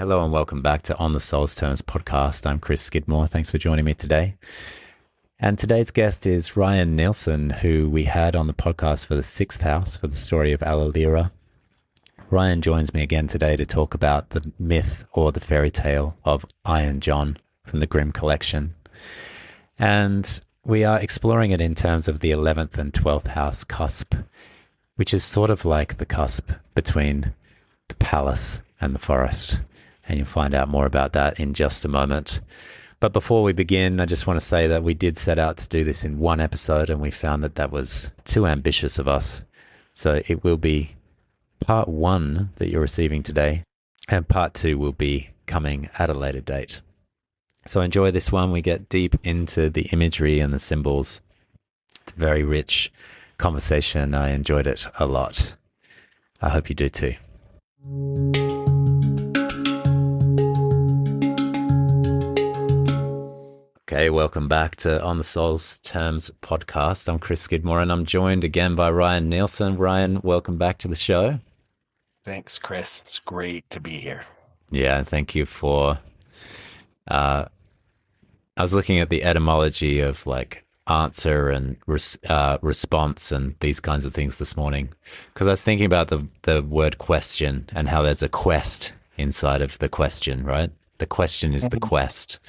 Hello and welcome back to On the Soul's Terms podcast. I'm Chris Skidmore. Thanks for joining me today. And today's guest is Ryan Nielsen, who we had on the podcast for the sixth house for the story of Allerleirauh. Ryan joins me again today to talk about the myth or the fairy tale of Iron John from the Grimm collection. And we are exploring it in terms of the 11th and 12th house cusp, which is sort of like the cusp between the palace and the forest. And you'll find out more about that in just a moment. But before we begin, I just want to say that we did set out to do this in one episode, and we found that that was too ambitious of us. So it will be part one that you're receiving today, and part two will be coming at a later date. So enjoy this one. We get deep into the imagery and the symbols. It's a very rich conversation. I enjoyed it a lot. I hope you do too. Okay, welcome back to On the Soul's Terms podcast. I'm Chris Skidmore, and I'm joined again by Ryan Nielsen. Ryan, welcome back to the show. Thanks, Chris. It's great to be here. Yeah, and thank you for... I was looking at the etymology of like answer and response and these kinds of things this morning, because I was thinking about the word question and how there's a quest inside of the question, right? The question is the quest.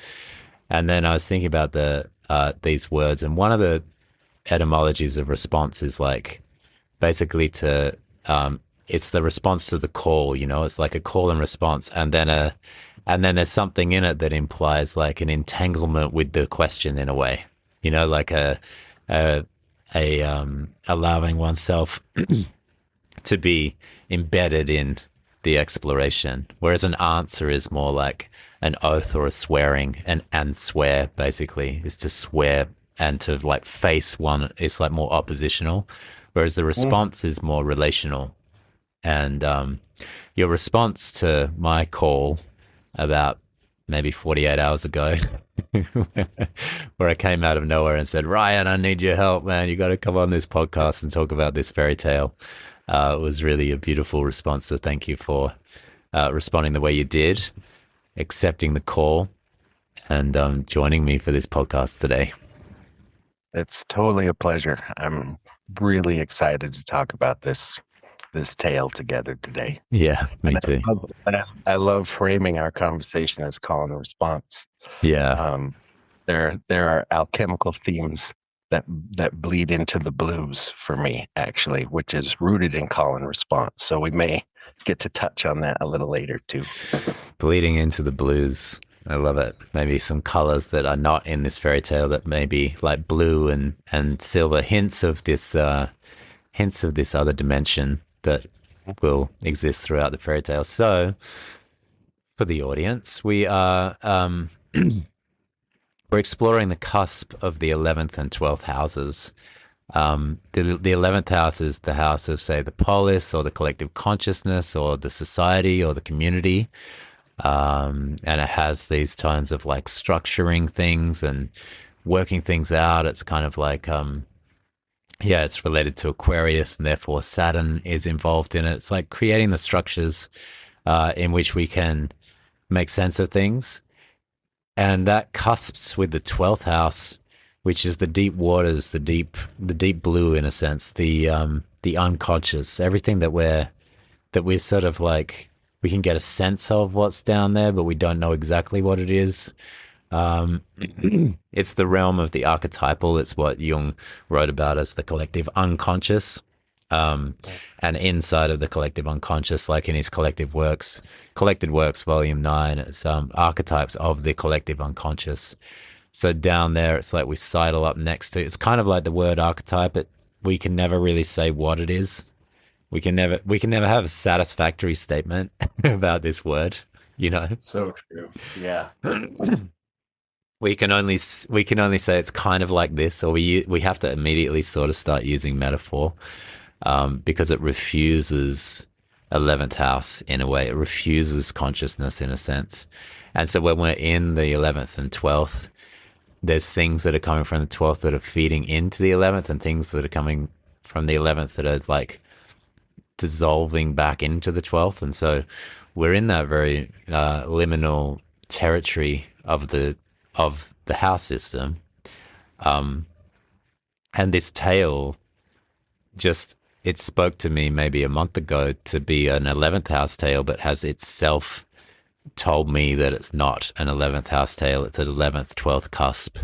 And then I was thinking about these words, and one of the etymologies of response is like basically it's the response to the call. It's like a call and response, and then there's something in it that implies like an entanglement with the question in a way. Like allowing oneself to be embedded in the exploration, whereas an answer is more like an oath or a swearing, and swear basically is to swear and to like face one. It's like more oppositional, whereas the response is more relational. And your response to my call about maybe 48 hours ago, where I came out of nowhere and said, Ryan, I need your help, man. You got to come on this podcast and talk about this fairy tale. It was really a beautiful response. So thank you for responding the way you did, accepting the call, and joining me for this podcast today. It's totally a pleasure. I'm really excited to talk about this tale together today. Yeah, me too. I love framing our conversation as call and response. Yeah. There are alchemical themes that bleed into the blues for me, actually, which is rooted in call and response. So we may get to touch on that a little later too. Bleeding into the blues. I love it. Maybe some colors that are not in this fairy tale, that maybe like blue and silver, hints of this other dimension that will exist throughout the fairy tale. So for the audience, we are we're exploring the cusp of the 11th and 12th houses. The 11th house is the house of, say, the polis or the collective consciousness or the society or the community. And it has these tones of like structuring things and working things out. It's kind of like, it's related to Aquarius, and therefore Saturn is involved in it. It's like creating the structures in which we can make sense of things. And that cusps with the 12th house, which is the deep waters, the deep blue in a sense, the unconscious, everything that we're sort of like, we can get a sense of what's down there, but we don't know exactly what it is. It's the realm of the archetypal. It's what Jung wrote about as the collective unconscious. And inside of the collective unconscious, like in his Collected Works, Volume 9, it's archetypes of the collective unconscious. So down there, it's like we sidle up next to, it's kind of like the word archetype. We can never really say what it is. We can never have a satisfactory statement about this word, So true. Yeah. We can only say it's kind of like this, or we have to immediately sort of start using metaphor, because it refuses 11th house in a way. It refuses consciousness in a sense. And so when we're in the 11th and 12th, there's things that are coming from the 12th that are feeding into the 11th, and things that are coming from the 11th that are like dissolving back into the 12th. And so we're in that very liminal territory of the house system. And this tale just it spoke to me maybe a month ago to be an 11th house tale, but has itself told me that it's not an 11th house tale. It's an 11th, 12th cusp,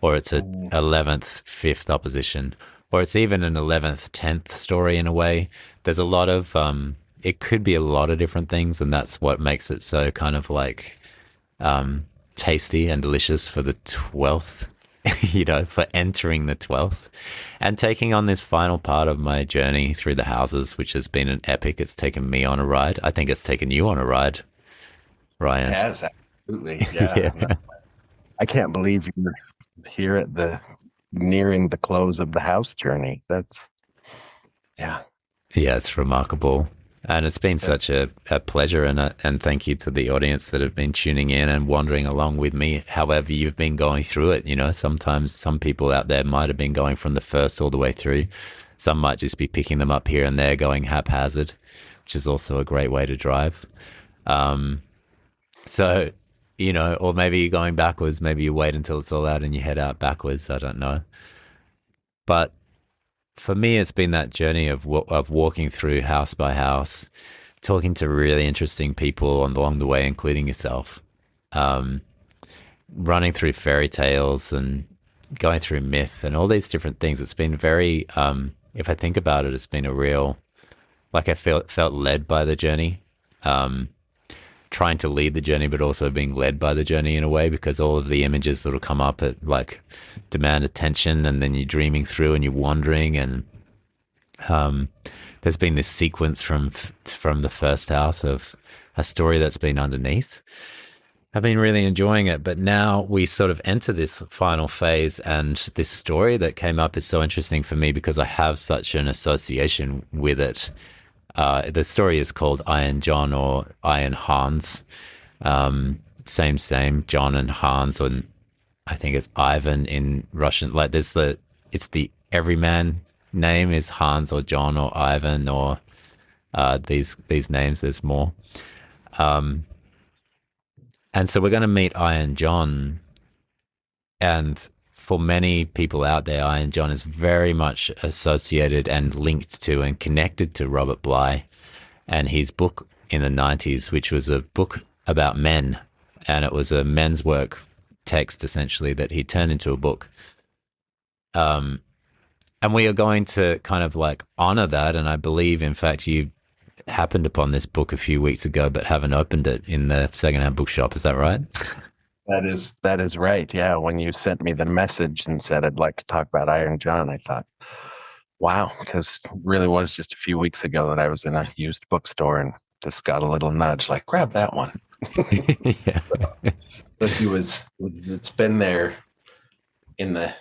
or it's a 11th, 5th opposition, or it's even an 11th, 10th story in a way. There's a lot of, it could be a lot of different things, and that's what makes it so kind of like tasty and delicious for the 12th, for entering the 12th and taking on this final part of my journey through the houses, which has been an epic. It's taken me on a ride. I think it's taken you on a ride, It Ryan. has, absolutely. Yeah. No, Yeah. I can't believe you're here at the nearing the close of the house journey. That's, yeah. Yeah, it's remarkable. And it's been Yeah. such a pleasure and thank you to the audience that have been tuning in and wandering along with me, however you've been going through it. Sometimes some people out there might have been going from the first all the way through. Some might just be picking them up here and there, going haphazard, which is also a great way to drive. Um, so, or maybe you're going backwards. Maybe you wait until it's all out and you head out backwards. I don't know. But for me, it's been that journey of walking through house by house, talking to really interesting people along the way, including yourself, um, running through fairy tales and going through myth and all these different things. It's been very, if I think about it, it's been a real, like I felt led by the journey, trying to lead the journey, but also being led by the journey in a way, because all of the images that'll come up at like demand attention, and then you're dreaming through and you're wandering, and there's been this sequence from the first house of a story that's been underneath. I've been really enjoying it, but now we sort of enter this final phase, and this story that came up is so interesting for me because I have such an association with it. The story is called Iron John or Iron Hans. Same, John and Hans, or I think it's Ivan in Russian. Like it's the everyman name is Hans or John or Ivan or these names. There's more. And so we're going to meet Iron John. And for many people out there, Iron John is very much associated and linked to and connected to Robert Bly and his book in the 90s, which was a book about men. And it was a men's work text, essentially, that he turned into a book. And we are going to kind of like honor that. And I believe, in fact, you happened upon this book a few weeks ago, but haven't opened it in the secondhand bookshop. Is that right? That is right. Yeah. When you sent me the message and said I'd like to talk about Iron John, I thought, wow, because it really was just a few weeks ago that I was in a used bookstore and just got a little nudge, like, grab that one. Yeah. So it's been there in the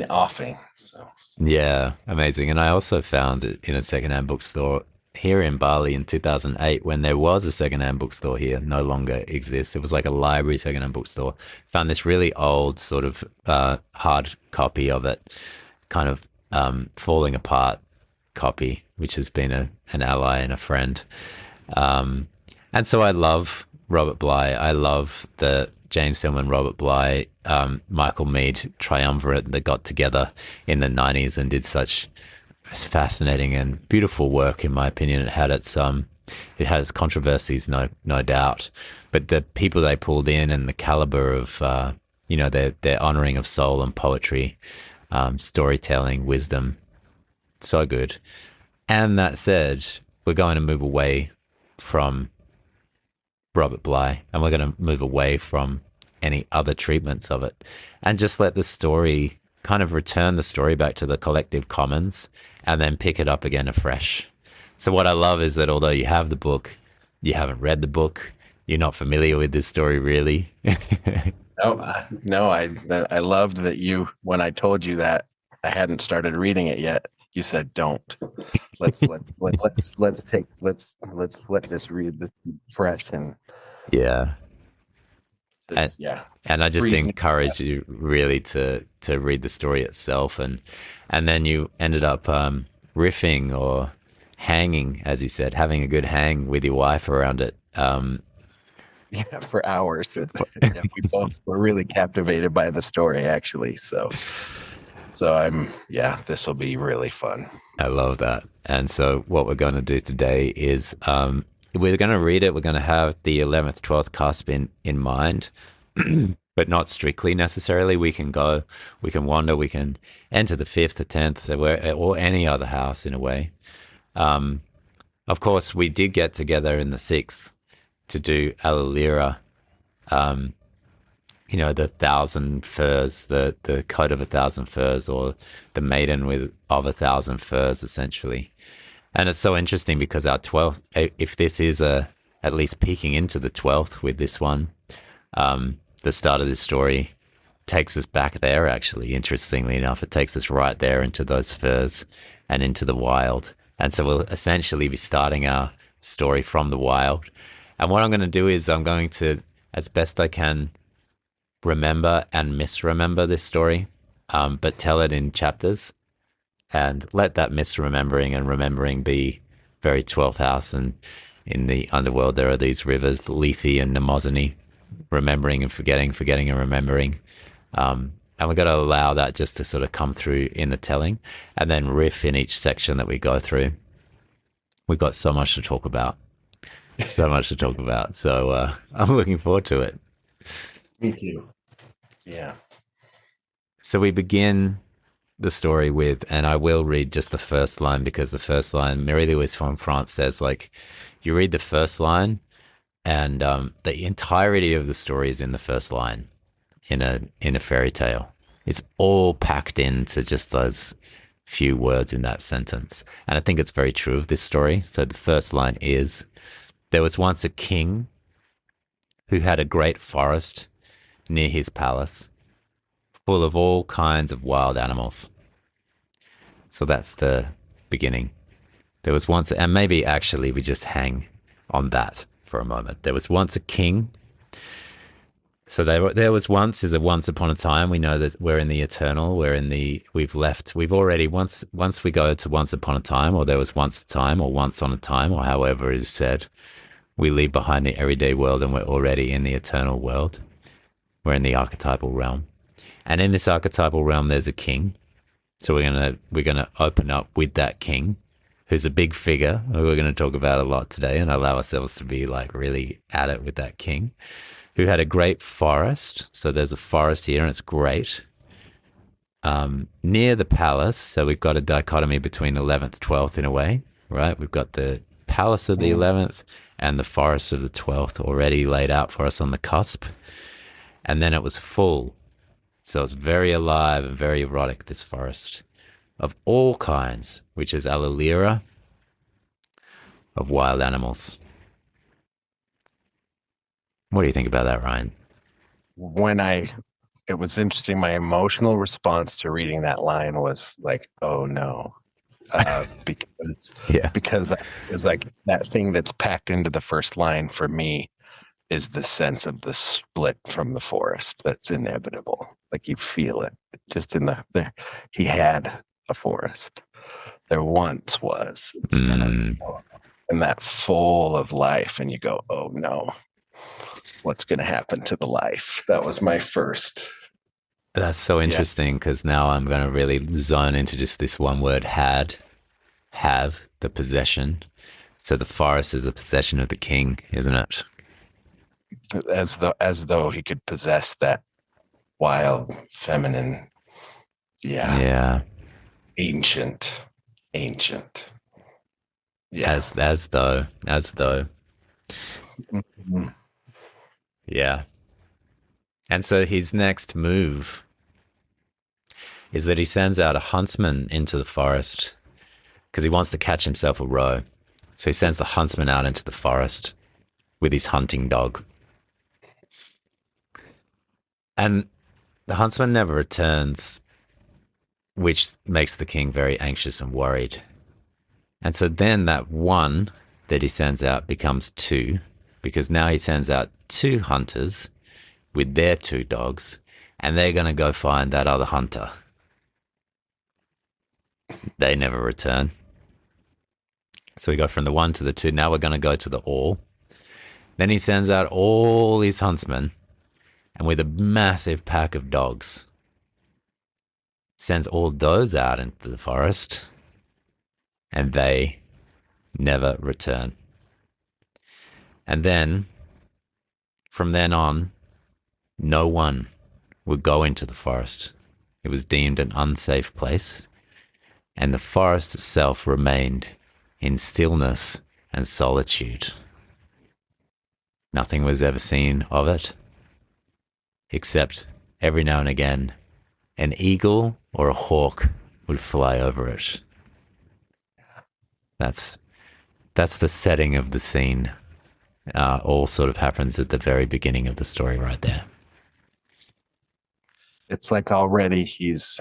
offing. So Yeah, amazing. And I also found it in a secondhand bookstore here in Bali in 2008 when there was a secondhand bookstore here, no longer exists. It was like a library secondhand bookstore. Found this really old sort of hard copy of it, kind of falling apart copy, which has been an ally and a friend. And so I love Robert Bly. I love the James Hillman, Robert Bly, Michael Mead triumvirate that got together in the 90s and did such fascinating and beautiful work, in my opinion. It has controversies, no doubt, but the people they pulled in and the caliber of their honoring of soul and poetry, storytelling, wisdom, so good. And that said, we're going to move away from Robert Bly, and we're going to move away from any other treatments of it and just let the story kind of return the story back to the collective commons and then pick it up again afresh. So what I love is that although you have the book, you haven't read the book, you're not familiar with this story really. no, I loved that when I told you that I hadn't started reading it yet, you said, don't. Let's let this read this fresh and Yeah. And, yeah. and I just Breathe. encourage you really to read the story itself, and then you ended up riffing or hanging, as you said, having a good hang with your wife around it. Yeah, for hours. Yeah, we both were really captivated by the story, actually. So this will be really fun. I love that. And so, what we're going to do today is we're going to read it. We're going to have the 11th, 12th cusp in mind, but not strictly necessarily. We can wander, we can enter the 5th, the 10th, or any other house in a way. Of course, we did get together in the 6th to do Allerleirauh, the thousand furs, the coat of 1,000 furs, or the maiden of 1,000 furs, essentially. And it's so interesting because our 12th, if this is at least peeking into the 12th with this one, the start of this story takes us back there, actually. Interestingly enough, it takes us right there into those furs and into the wild. And so we'll essentially be starting our story from the wild. And what I'm going to do is I'm going to, as best I can, remember and misremember this story, but tell it in chapters and let that misremembering and remembering be very 12th house. And in the underworld, there are these rivers, Lethe and Mnemosyne, remembering and forgetting, forgetting and remembering. And we've got to allow that just to sort of come through in the telling, and then riff in each section that we go through. We've got so much to talk about. So much to talk about. So I'm looking forward to it. Me too. Yeah. So we begin the story with, and I will read just the first line because the first line, Marie-Louise from France says, like, you read the first line and the entirety of the story is in the first line in a fairy tale. It's all packed into just those few words in that sentence. And I think it's very true of this story. So the first line is, there was once a king who had a great forest near his palace, full of all kinds of wild animals. So that's the beginning. There was once, and maybe actually we just hang on that for a moment. There was once a king. So there was once is a once upon a time. We know that we're in the eternal. We've already, once we go to once upon a time, or there was once a time, or once on a time, or however it is said, we leave behind the everyday world and we're already in the eternal world. We're in the archetypal realm. And in this archetypal realm, there's a king. So we're gonna open up with that king, who's a big figure, who we're going to talk about a lot today, and allow ourselves to be like really at it with that king, who had a great forest. So there's a forest here, and it's great. Near the palace, so we've got a dichotomy between 11th, 12th in a way, right? We've got the palace of the 11th and the forest of the 12th already laid out for us on the cusp. And then it was full. So it's very alive and very erotic, this forest, of all kinds, which is Allerleirauh, of wild animals. What do you think about that, Ryan? It was interesting. My emotional response to reading that line was like, "Oh no," because Yeah. because that is like that thing that's packed into the first line for me is the sense of the split from the forest that's inevitable. Like you feel it just in the he had a forest. There once was. It's kind of and that full of life, and you go, "Oh no, what's going to happen to the life?" That was my first. That's so interesting because now I'm going to really zone into just this one word, have, the possession. So the forest is the possession of the king, isn't it? As though he could possess that wild, feminine, Yeah. ancient. Yeah. As though. Mhm. Yeah. And so his next move is that he sends out a huntsman into the forest because he wants to catch himself a roe. So he sends the huntsman out into the forest with his hunting dog. And the huntsman never returns, which makes the king very anxious and worried. And so then that one that he sends out becomes two, because now he sends out two hunters with their two dogs, and they're going to go find that other hunter. They never return. So we go from the one to the two. Now we're going to go to the all. Then he sends out all his huntsmen, and with a massive pack of dogs, sends all those out into the forest, and they never return. And then, from then on, no one would go into the forest. It was deemed an unsafe place, and the forest itself remained in stillness and solitude. Nothing was ever seen of it, except every now and again, an eagle or a hawk would fly over it. That's that's the setting of the scene. All sort of happens at the very beginning of the story, right there. It's like already his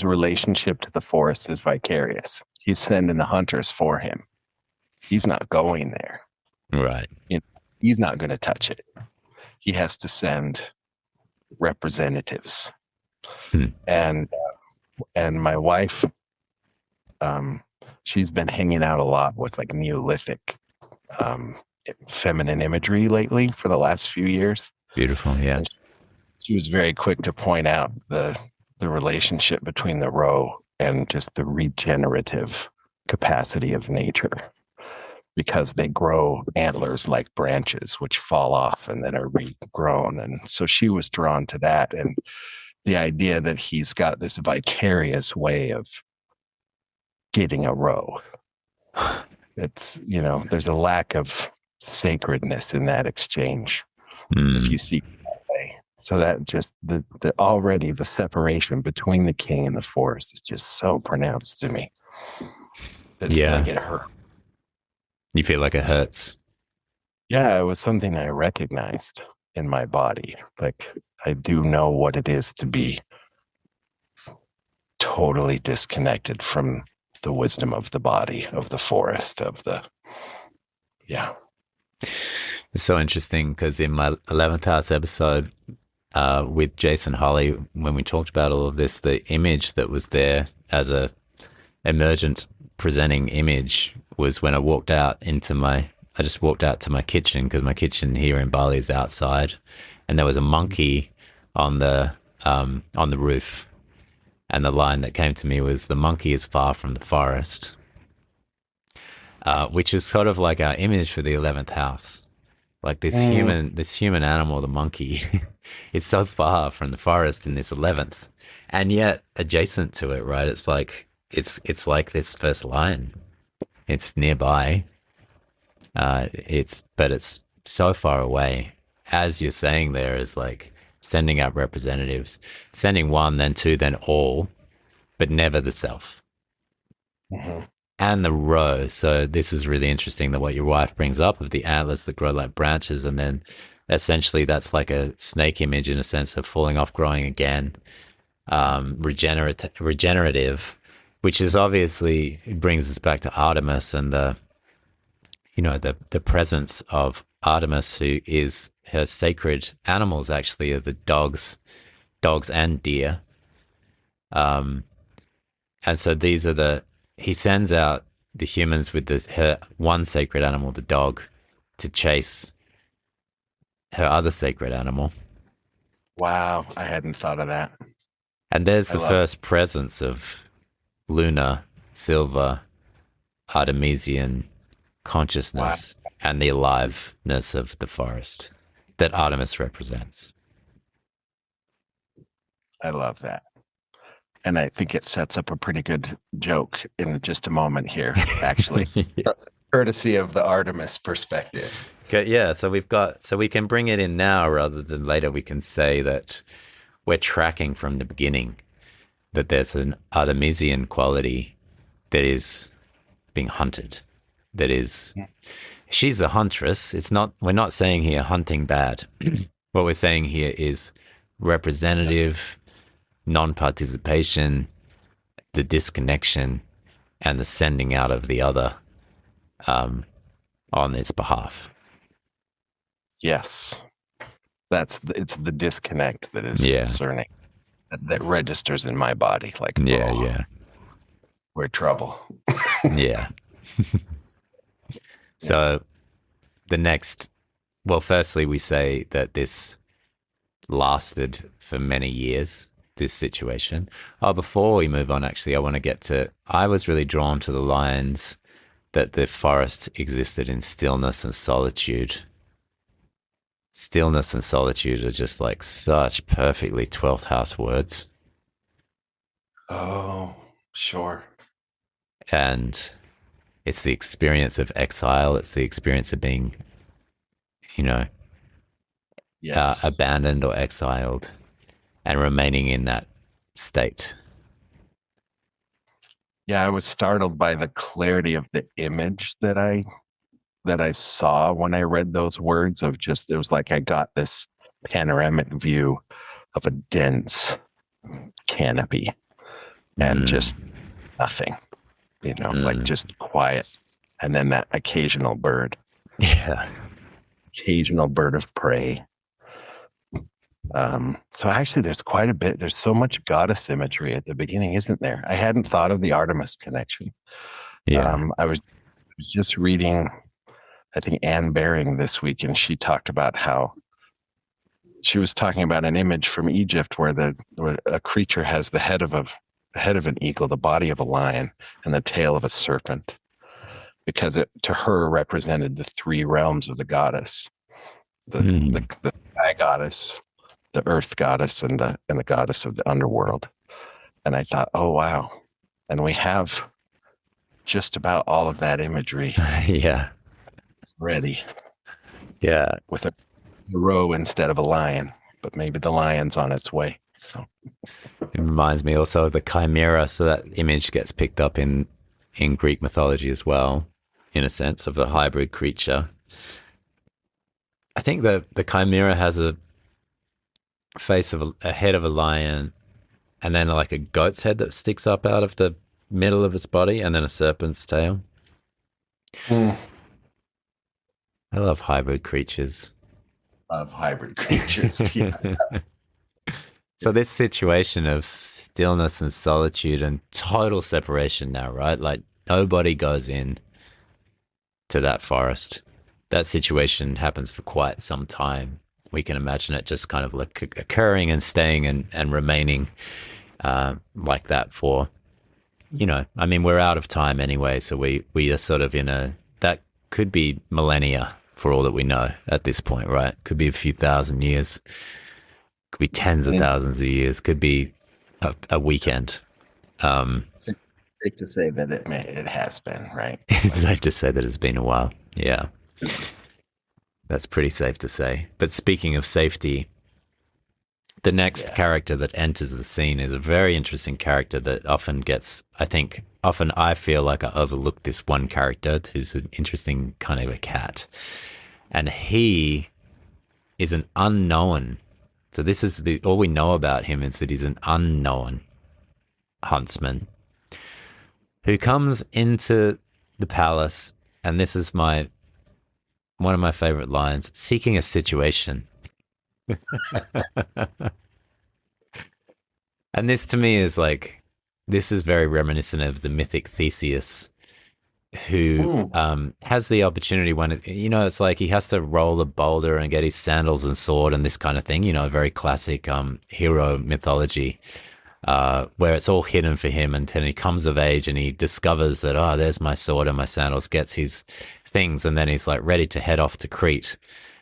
relationship to the forest is vicarious. He's sending the hunters for him. He's not going there. Right. You know, he's not going to touch it. He has to send representatives. Hmm. And my wife, she's been hanging out a lot with like Neolithic feminine imagery lately for the last few years. Beautiful. Yeah. And she was very quick to point out the relationship between the roe and just the regenerative capacity of nature, because they grow antlers like branches which fall off and then are regrown. And so she was drawn to that, and the idea that he's got this vicarious way of getting a roe. It's, you know, there's a lack of sacredness in that exchange if you see it that way. So that just the already the separation between the king and the forest is just so pronounced to me that Yeah. like it hurt. You feel like it hurts. Yeah, it was something I recognized in my body. Like I do know what it is to be totally disconnected from the wisdom of the body, of the forest, of the, yeah. It's so interesting because in my 11th house episode with Jason Holly, when we talked about all of this, the image that was there as a emergent presenting image was when I walked out I just walked out to my kitchen, because my kitchen here in Bali is outside, and there was a monkey on the roof. And the line that came to me was, "The monkey is far from the forest," which is sort of like our image for the 11th house. Like this human animal, the monkey, is so far from the forest in this 11th, and yet adjacent to it, right? It's like like this first line. It's nearby. But it's so far away. As you're saying, there is like sending out representatives, sending one, then two, then all, but never the self. Mm-hmm. And the row. So this is really interesting, that what your wife brings up of the antlers that grow like branches, and then essentially that's like a snake image in a sense of falling off, growing again, regenerative, which is obviously, it brings us back to Artemis and the presence of Artemis, who is her sacred animals actually are the dogs and deer. And so he sends out the humans with her one sacred animal, the dog, to chase her other sacred animal. Wow, I hadn't thought of that. And there's the first presence of lunar, silver, Artemisian consciousness, and the aliveness of the forest that Artemis represents. I love that. And I think it sets up a pretty good joke in just a moment here, actually, Yeah. courtesy of the Artemis perspective. Okay, yeah, so we can bring it in now rather than later. We can say that we're tracking from the beginning, that there's an Artemisian quality that is being hunted, that is, she's a huntress. We're not saying here hunting bad. What we're saying here is representative, non-participation, the disconnection, and the sending out of the other on its behalf. Yes. It's the disconnect that is concerning, that registers in my body like, we're trouble. Yeah. So the next well, firstly, we say that this lasted for many years, this situation. Oh, before we move on, actually, I want to get to, I was really drawn to the lines that the forest existed in stillness and solitude. Stillness and solitude are just like such perfectly 12th house words. Oh, sure. And it's the experience of exile. It's the experience of being, you know, Yes. abandoned or exiled and remaining in that state. Yeah, I was startled by the clarity of the image that I saw when I read those words of just it was like I got this panoramic view of a dense canopy and Mm, just nothing, like mm. just quiet. And then that Yeah. occasional bird of prey. So actually there's quite a bit. There's so much goddess imagery at the beginning, isn't there? I hadn't thought of the Artemis connection. Yeah. I was just reading, I think Anne Baring this week, and she talked about how she was talking about an image from Egypt where a creature has the head of an eagle, the body of a lion, and the tail of a serpent, because it to her represented the three realms of the goddess, Mm. the sky goddess, the earth goddess, and the goddess of the underworld. And I thought, oh wow, and we have just about all of that imagery Yeah. ready Yeah. with a roe instead of a lion, but maybe the lion's on its way. So It reminds me also of the chimera. So that image gets picked up in Greek mythology as well, in a sense, of the hybrid creature. I think the chimera has a face of a head of a lion, and then like a goat's head that sticks up out of the middle of its body, and then a serpent's tail. mm, I love hybrid creatures. of hybrid creatures. Yeah. So this situation of stillness and solitude and total separation now, right? Like nobody goes in to that forest. That situation happens for quite some time. We can imagine it just kind of like occurring and staying and remaining like that for, I mean, we're out of time anyway. So we are sort of in that could be millennia for all that we know at this point, right? Could be a few thousand years, could be tens of And thousands of years, could be a weekend. Um, it's safe to say that it has been, right? it's Like, safe to say that it's been a while. Yeah, that's pretty safe to say. But speaking of safety, the next yeah. character that enters the scene is a very interesting character that often gets, I think, often I feel like I overlook this one character who's an interesting kind of a cat. And he is an unknown. So this is all we know about him is that he's an unknown huntsman who comes into the palace, and this is one of my favorite lines, seeking a situation. And this to me is like, this is very reminiscent of the mythic Theseus, who Mm, has the opportunity when it's like he has to roll a boulder and get his sandals and sword and this kind of thing. Very classic hero mythology, where it's all hidden for him, and then he comes of age and he discovers that, oh, there's my sword and my sandals, gets his things, and then he's like ready to head off to Crete,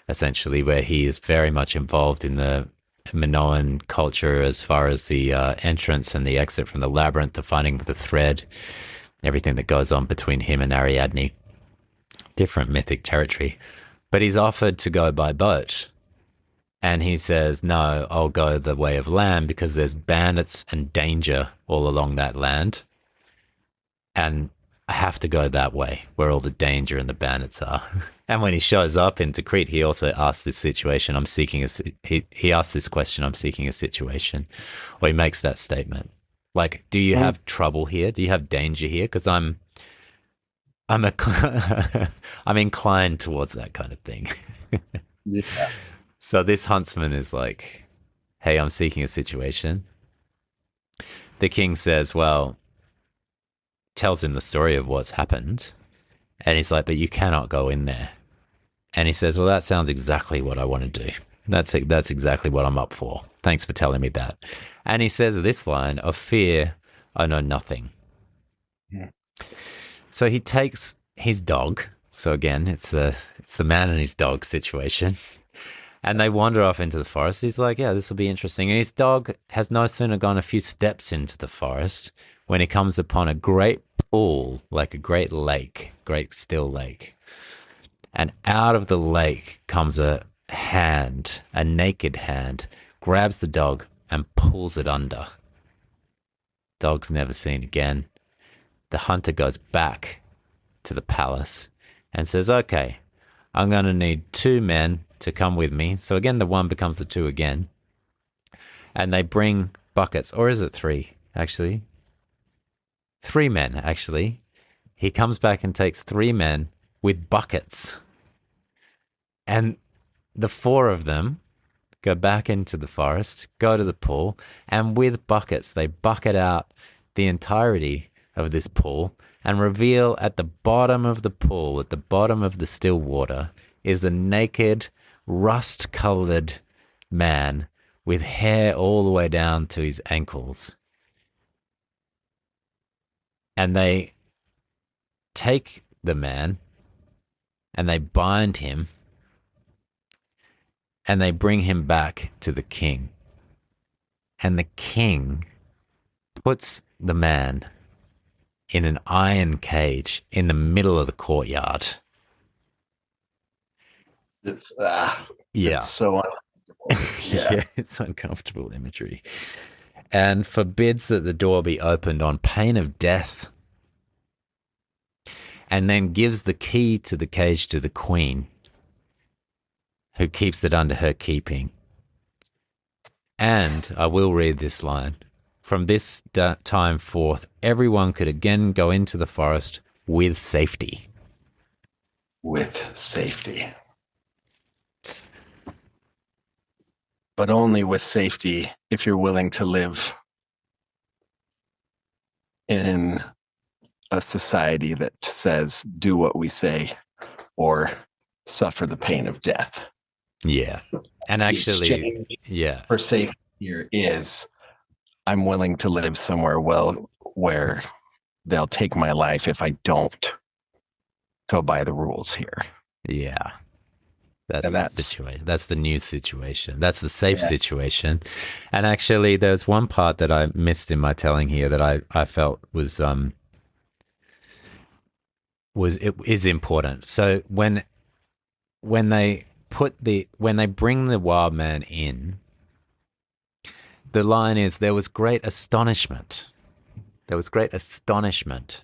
essentially, where he is very much involved in the Minoan culture as far as the entrance and the exit from the labyrinth, the finding of the thread, everything that goes on between him and Ariadne. Different mythic territory. But he's offered to go by boat. And he says, no, I'll go the way of land because there's bandits and danger all along that land. And I have to go that way where all the danger and the bandits are. And when he shows up into Crete, he also asks this situation, he asks this question, I'm seeking a situation. Or he makes that statement. Like, do you mm, have trouble here? Do you have danger here? Because I'm I'm inclined towards that kind of thing. yeah. So this huntsman is like, hey, I'm seeking a situation. The king says, well, tells him the story of what's happened. And he's like, but you cannot go in there. And he says, well, that sounds exactly what I want to do. That's exactly what I'm up for. Thanks for telling me that. And he says this line, of fear, I know nothing. Yeah. So he takes his dog. So again, it's the man and his dog situation. And they wander off into the forest. He's like, yeah, this will be interesting. And his dog has no sooner gone a few steps into the forest when he comes upon a great pool, like a great lake, great still lake. And out of the lake comes a hand, a naked hand, grabs the dog and pulls it under. Dog's never seen again. The hunter goes back to the palace and says, okay, I'm going to need 2 men to come with me. So again, the 1 becomes the 2 again. And they bring buckets, or is it 3, actually? 3 men, actually. He comes back and takes 3 men with buckets. And the 4 of them go back into the forest, go to the pool, and with buckets, they bucket out the entirety of this pool and reveal at the bottom of the pool, at the bottom of the still water, is a naked, rust-colored man with hair all the way down to his ankles. And they take the man and they bind him and they bring him back to the king. And the king puts the man in an iron cage in the middle of the courtyard. It's Yeah. it's so uncomfortable. Yeah. Yeah, it's uncomfortable imagery. And forbids that the door be opened on pain of death. And then gives the key to the cage to the queen, who keeps it under her keeping. And I will read this line. From this time forth, everyone could again go into the forest with safety. With safety. But only with safety if you're willing to live in a society that says, do what we say or suffer the pain of death. Yeah. And The actually, exchange yeah. for safety here is I'm willing to live somewhere where they'll take my life if I don't go by the rules here. Yeah. That's And the that's situation. That's the new situation. That's the safe Yeah. situation. And actually, there's one part that I missed in my telling here that I felt it is important. So when they bring the wild man in, the line is, there was great astonishment. There was great astonishment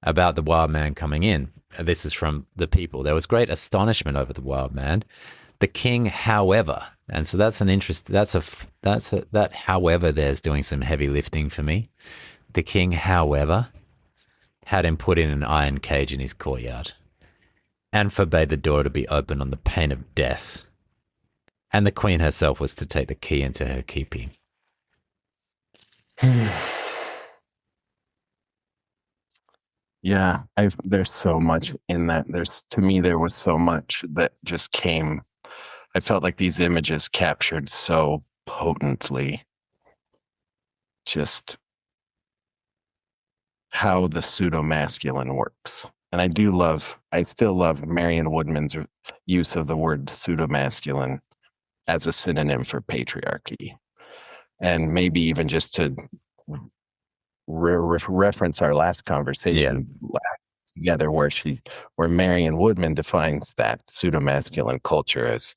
about the wild man coming in. This is from the people. There was great astonishment over the wild man. The king, however, and so that's an interest. That however there's doing some heavy lifting for me. The king, however, had him put in an iron cage in his courtyard and forbade the door to be opened on the pain of death. And the queen herself was to take the key into her keeping. Yeah, there's so much in that. To me, there was so much that just came. I felt like these images captured so potently just how the pseudo-masculine works. And I still love Marion Woodman's use of the word pseudo-masculine as a synonym for patriarchy. And maybe even just to reference our last conversation together, where Marion Woodman defines that pseudo-masculine culture as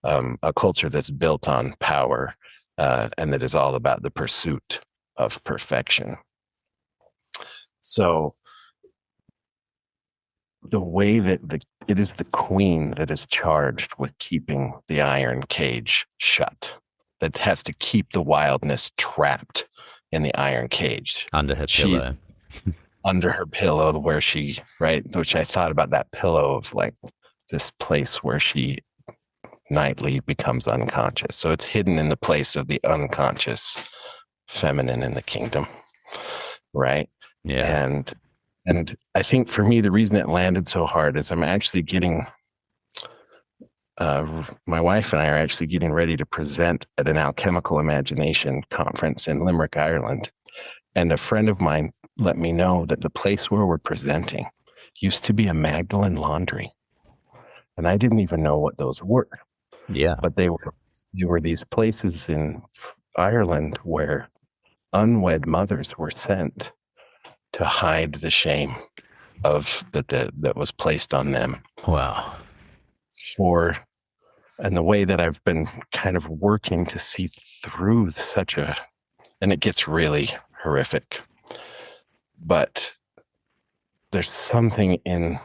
a culture that's built on power and that is all about the pursuit of perfection. So the way that it is the queen that is charged with keeping the iron cage shut, that has to keep the wildness trapped in the iron cage Under her pillow. Under her pillow, which I thought about that pillow of like this place where she nightly becomes unconscious. So it's hidden in the place of the unconscious feminine in the kingdom, right? Yeah. And I think for me, the reason it landed so hard is I'm actually getting My wife and I are actually getting ready to present at an Alchemical Imagination conference in Limerick, Ireland. And a friend of mine let me know that the place where we're presenting used to be a Magdalene laundry. And I didn't even know what those were. Yeah. But they were these places in Ireland where unwed mothers were sent to hide the shame of that was placed on them. Wow. And the way that I've been kind of working to see through and it gets really horrific, but there's something in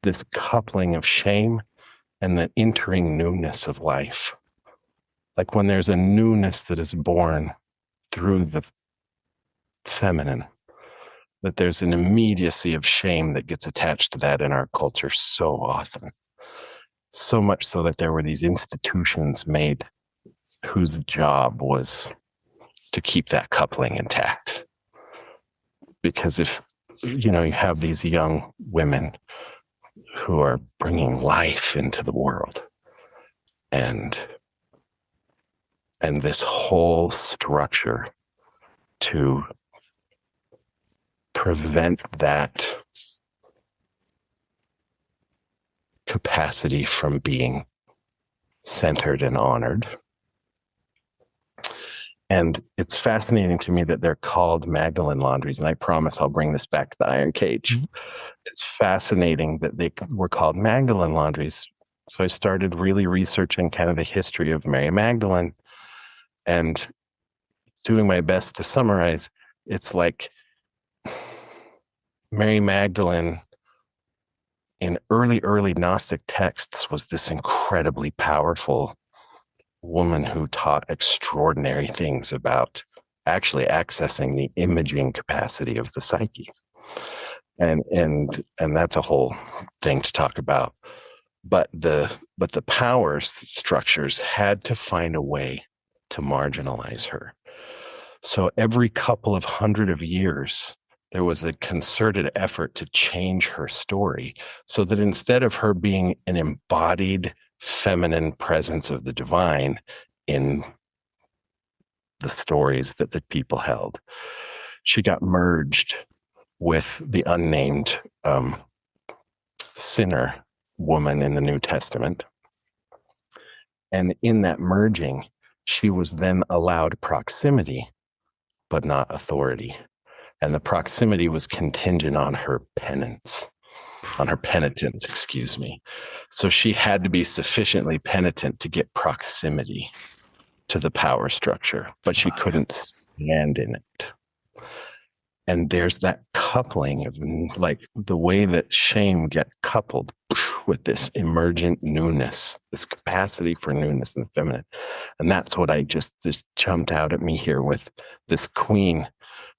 this coupling of shame and the entering newness of life. Like when there's a newness that is born through the feminine, that there's an immediacy of shame that gets attached to that in our culture so often. So much so that there were these institutions made whose job was to keep that coupling intact. Because if, you have these young women who are bringing life into the world, and this whole structure to prevent that capacity from being centered and honored. And it's fascinating to me that they're called Magdalene laundries. And I promise I'll bring this back to the iron cage. Mm-hmm. It's fascinating that they were called Magdalene laundries. So I started really researching kind of the history of Mary Magdalene and doing my best to summarize. It's like Mary Magdalene in early Gnostic texts was this incredibly powerful woman who taught extraordinary things about actually accessing the imaging capacity of the psyche. And that's a whole thing to talk about. But the power structures had to find a way to marginalize her. So every couple of hundred of years, there was a concerted effort to change her story so that instead of her being an embodied feminine presence of the divine in the stories that the people held, she got merged with the unnamed sinner woman in the New Testament. And in that merging, she was then allowed proximity, but not authority. And the proximity was contingent on her penitence, excuse me. So she had to be sufficiently penitent to get proximity to the power structure, but she couldn't stand in it. And there's that coupling of like the way that shame get coupled with this emergent newness, this capacity for newness in the feminine. And that's what I just jumped out at me here with this queen,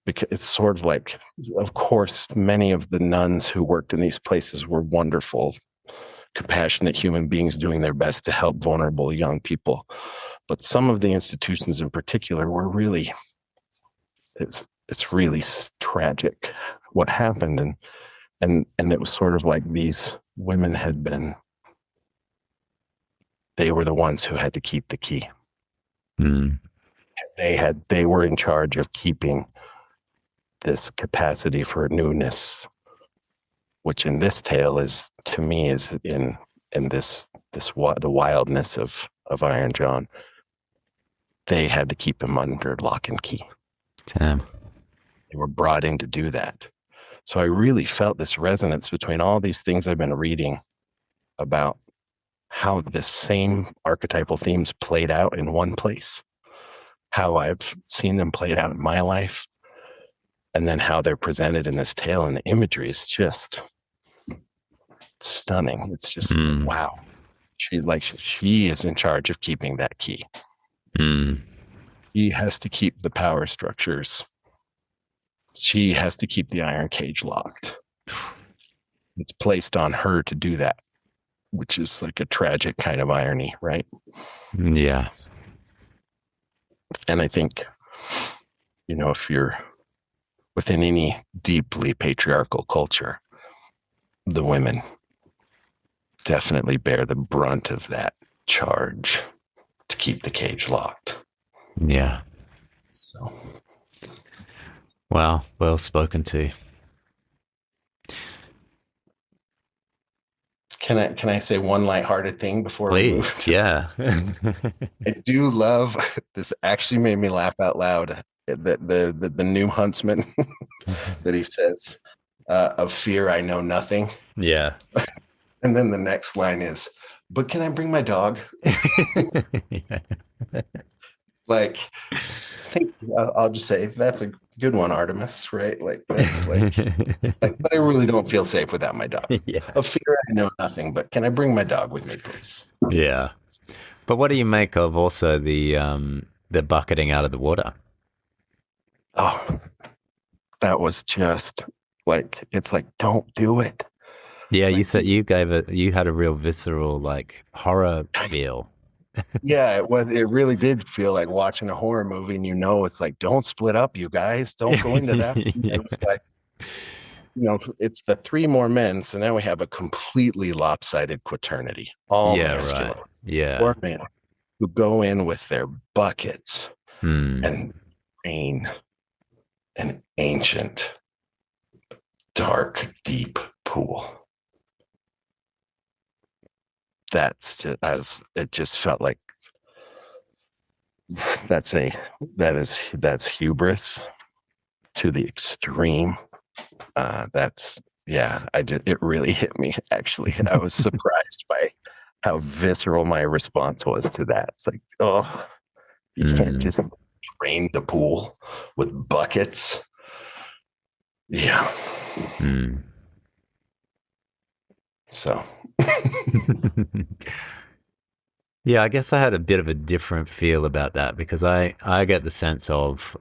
because it's sort of like, of course, many of the nuns who worked in these places were wonderful, compassionate human beings doing their best to help vulnerable young people. But some of the institutions in particular were really, it's really tragic what happened. And it was sort of like these women they were the ones who had to keep the key. Mm. They were in charge of keeping this capacity for newness, which in this tale is, to me, is in the wildness of Iron John. They had to keep him under lock and key. Damn. They were brought in to do that. So I really felt this resonance between all these things I've been reading about how the same archetypal themes played out in one place, how I've seen them played out in my life, and then how they're presented in this tale. And the imagery is just stunning. It's just, wow. She is in charge of keeping that key. She has to keep the power structures. She has to keep the iron cage locked. It's placed on her to do that, which is like a tragic kind of irony, right? Yeah. And I think, if you're within any deeply patriarchal culture, the women definitely bear the brunt of that charge to keep the cage locked. Yeah. So, Well spoken to. can I say one lighthearted thing before we move Please. to? Yeah. I do love this. Actually, made me laugh out loud. The new huntsman that he says, "Of fear, I know nothing," Yeah. and then the next line is, "But can I bring my dog?" Yeah. Like, I'll just say that's a good one, Artemis. Right? Like that's like, but I really don't feel safe without my dog. Yeah. Of fear, I know nothing. But can I bring my dog with me, please? Yeah. But what do you make of also the bucketing out of the water? Oh, that was just like it's like don't do it. Yeah, you Like said you had a real visceral like horror feel. yeah, it was. It really did feel like watching a horror movie, and it's like, don't split up, you guys. Don't go into that. Yeah. It was like, it's the three more men, so now we have a completely lopsided quaternity, all Yeah, right. masculine, Yeah. four men who go in with their buckets Hmm. and drain an ancient, dark, deep pool. That's just as it just felt like that's a that's hubris to the extreme. That's yeah, it really hit me actually. I was surprised by how visceral my response was to that. It's like, oh, you can't Hmm. just drain the pool with buckets. Yeah. Hmm. So Yeah, I guess I had a bit of a different feel about that because I get the sense of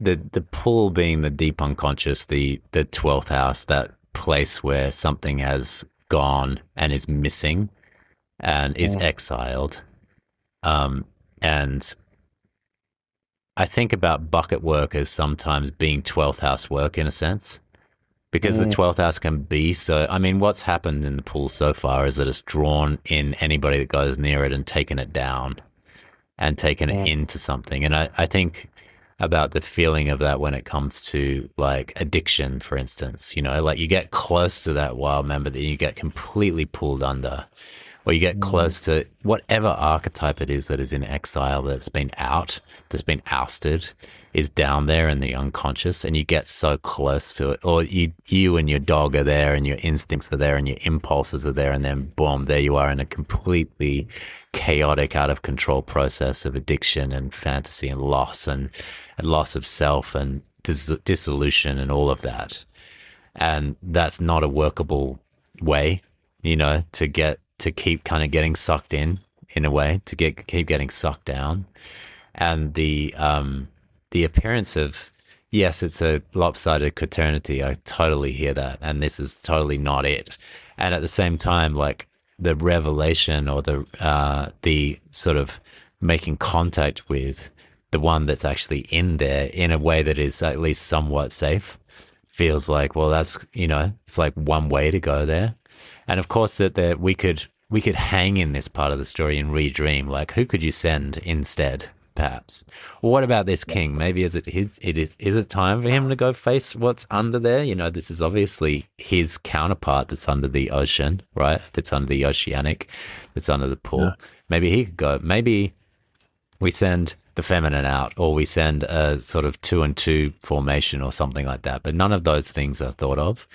the pull being the deep unconscious, the 12th house, that place where something has gone and is missing and is mm, exiled. Um, and I think about bucket work as sometimes being 12th house work in a sense, because the mm, 12th house can be so. I mean, what's happened in the pool so far is that it's drawn in anybody that goes near it and taken it down and taken it mm, into something. And I think about the feeling of that when it comes to like addiction, for instance, like you get close to that wild member that you get completely pulled under, or you get mm, close to whatever archetype it is that is in exile, that's been out, that's been ousted, is down there in the unconscious, and you get so close to it, or you and your dog are there, and your instincts are there, and your impulses are there, and then boom, there you are in a completely chaotic, out of control process of addiction and fantasy and loss of self and dissolution and all of that. And that's not a workable way, to keep kind of getting sucked in a way, to keep getting sucked down. And the appearance of, yes, it's a lopsided quaternity. I totally hear that, and this is totally not it. And at the same time, like the revelation or the sort of making contact with the one that's actually in there in a way that is at least somewhat safe feels like, well, that's, it's like one way to go there. And of course that we could hang in this part of the story and redream, like who could you send instead, perhaps? Well, what about this king? Maybe is it time for him to go face what's under there? This is obviously his counterpart that's under the ocean, right? That's under the oceanic, that's under the yeah. pool. Maybe he could go. Maybe we send the feminine out, or we send a sort of 2-and-2 formation or something like that. But none of those things are thought of.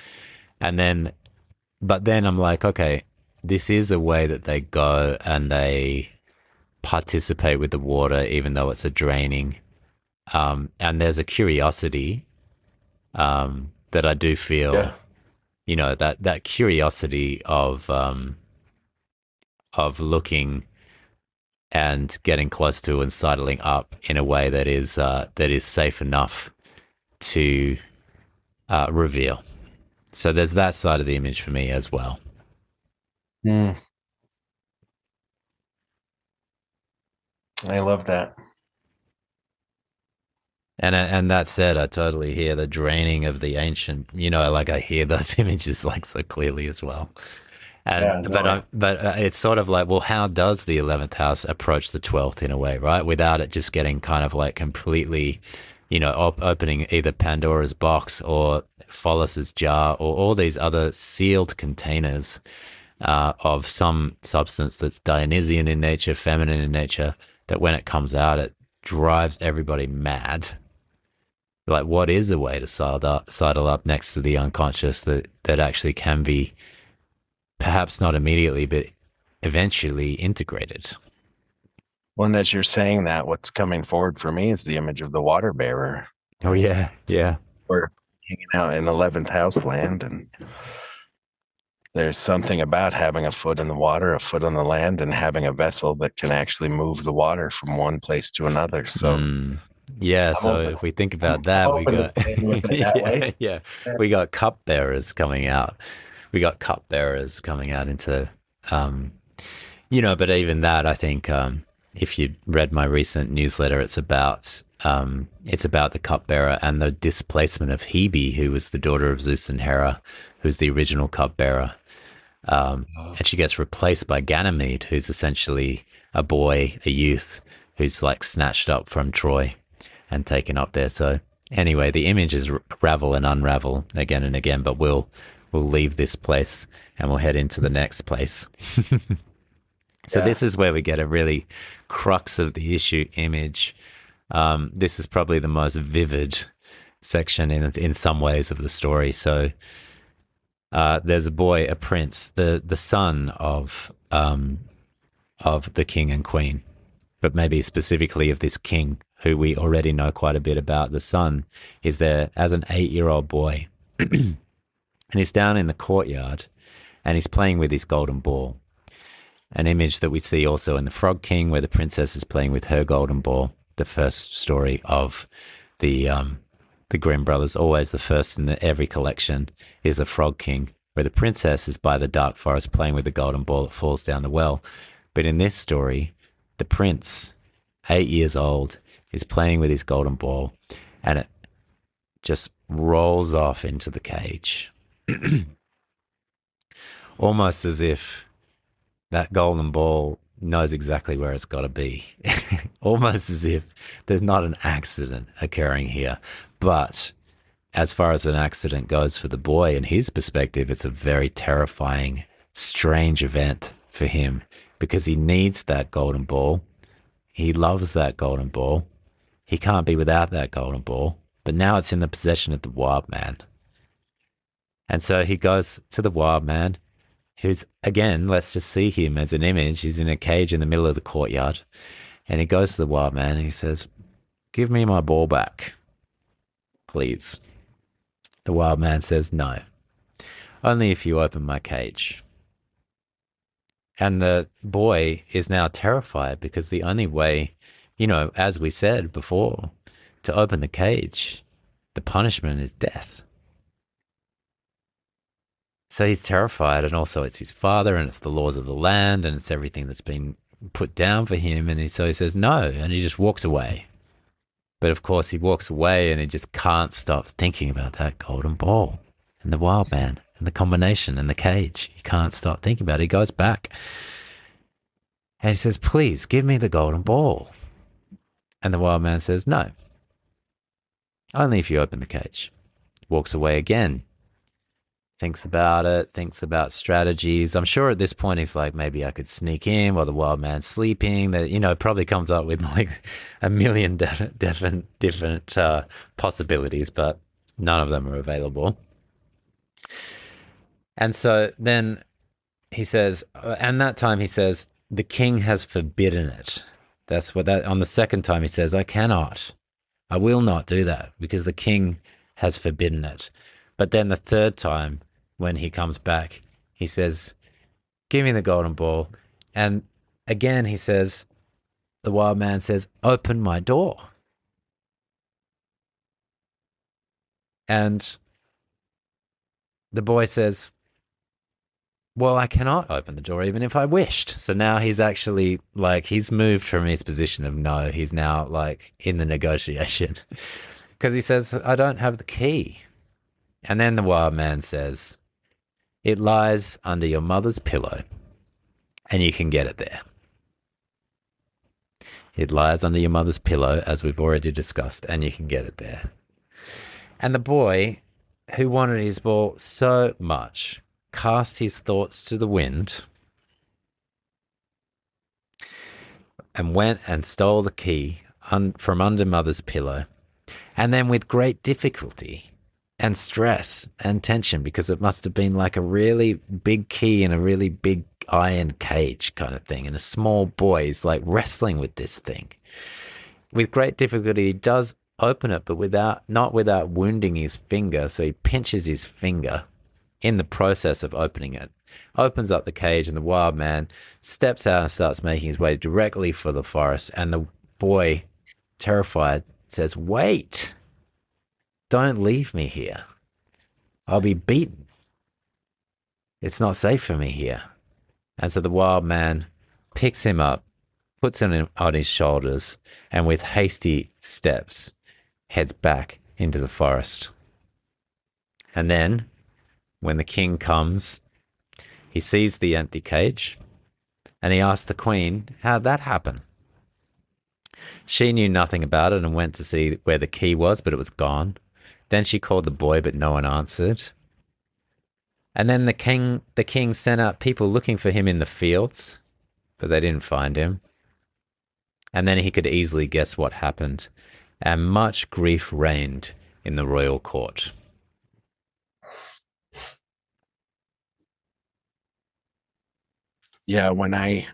And then, but then I'm like, okay, this is a way that they go and they participate with the water, even though it's a draining. And there's a curiosity that I do feel, Yeah. that curiosity of looking and getting close to and sidling up in a way that is safe enough to reveal. So there's that side of the image for me as well. Mm, I love that. And that said, I totally hear the draining of the ancient. Like I hear those images like so clearly as well. Yeah, no, But it's sort of like, well, how does the 11th house approach the 12th in a way, right? Without it just getting kind of like completely, opening either Pandora's box or Phollus's jar or all these other sealed containers of some substance that's Dionysian in nature, feminine in nature, that when it comes out, it drives everybody mad. Like, what is a way to sidle up next to the unconscious that actually can be perhaps not immediately, but eventually integrated? when as you're saying that, what's coming forward for me is the image of the water bearer, Oh, right? yeah. Yeah. We're hanging out in 11th house land, and there's something about having a foot in the water, a foot on the land, and having a vessel that can actually move the water from one place to another. So Mm. Yeah. I'm So open. if we think I'm about that, we open to got, playing with it that way. yeah, yeah, we got cupbearers coming out. We got cupbearers coming out into, um, but even that, I think, if you read my recent newsletter, it's about the cupbearer and the displacement of Hebe, who was the daughter of Zeus and Hera, who's the original cupbearer. And she gets replaced by Ganymede, who's essentially a boy, a youth, who's like snatched up from Troy and taken up there. So anyway, the images ravel and unravel again and again, but we'll leave this place and we'll head into the next place. So Yeah. this is where we get a really crux of the issue image. This is probably the most vivid section in some ways of the story. So there's a boy, a prince, the son of the king and queen, but maybe specifically of this king who we already know quite a bit about. The son is there as an 8-year-old boy, and he's down in the courtyard, and he's playing with his golden ball. An image that we see also in the Frog King, where the princess is playing with her golden ball. The first story of the Grimm brothers, always the first in every collection, is the Frog King, where the princess is by the dark forest playing with the golden ball that falls down the well. But in this story, the prince, 8 years old, is playing with his golden ball, and it just rolls off into the cage, almost as if that golden ball knows exactly where it's got to be. Almost as if there's not an accident occurring here. But as far as an accident goes for the boy and his perspective, it's a very terrifying, strange event for him because he needs that golden ball. He loves that golden ball. He can't be without that golden ball. But now it's in the possession of the wild man. And so he goes to the wild man, who's, again, let's just see him as an image. He's in a cage in the middle of the courtyard. And he goes to the wild man and he says, "Give me my ball back, please." The wild man says, "No, only if you open my cage." And the boy is now terrified because the only way, as we said before, to open the cage, the punishment is death. So he's terrified, and also it's his father, and it's the laws of the land, and it's everything that's been put down for him. And so he says no, and he just walks away. But of course, he walks away, and he just can't stop thinking about that golden ball and the wild man and the combination and the cage. He can't stop thinking about it. He goes back, and he says, "Please give me the golden ball." And the wild man says, "No, only if you open the cage." Walks away again. Thinks about it, thinks about strategies. I'm sure at this point he's like, maybe I could sneak in while the wild man's sleeping. That probably comes up with like a million different possibilities, but none of them are available. And so then he says, and that time he says, "The king has forbidden it." That's what that on the second time he says, I will not do that because the king has forbidden it. But then the third time, when he comes back, he says, "Give me the golden ball." And again, he says, the wild man says, "Open my door." And the boy says, "Well, I cannot open the door even if I wished." So now he's actually like, he's moved from his position of no. He's now like in the negotiation because he says, "I don't have the key." And then the wild man says, It lies under your mother's pillow, and you can get it there. It lies under your mother's pillow, as we've already discussed, and you can get it there. And the boy, who wanted his ball so much, cast his thoughts to the wind and went and stole the key from under mother's pillow. And then with great difficulty and stress and tension, because it must have been like a really big key in a really big iron cage kind of thing, and a small boy is like wrestling with this thing. With great difficulty, he does open it, but not without wounding his finger. So he pinches his finger in the process of opening it, opens up the cage, and the wild man steps out and starts making his way directly for the forest. And the boy, terrified, says, "Wait, don't leave me here. I'll be beaten. It's not safe for me here." And so the wild man picks him up, puts him on his shoulders, and with hasty steps heads back into the forest. And then, when the king comes, he sees the empty cage, and he asks the queen, how'd that happen? She knew nothing about it and went to see where the key was, but it was gone. Then she called the boy, but no one answered. And then the king sent out people looking for him in the fields, but they didn't find him. And then he could easily guess what happened, and much grief reigned in the royal court. Yeah, when I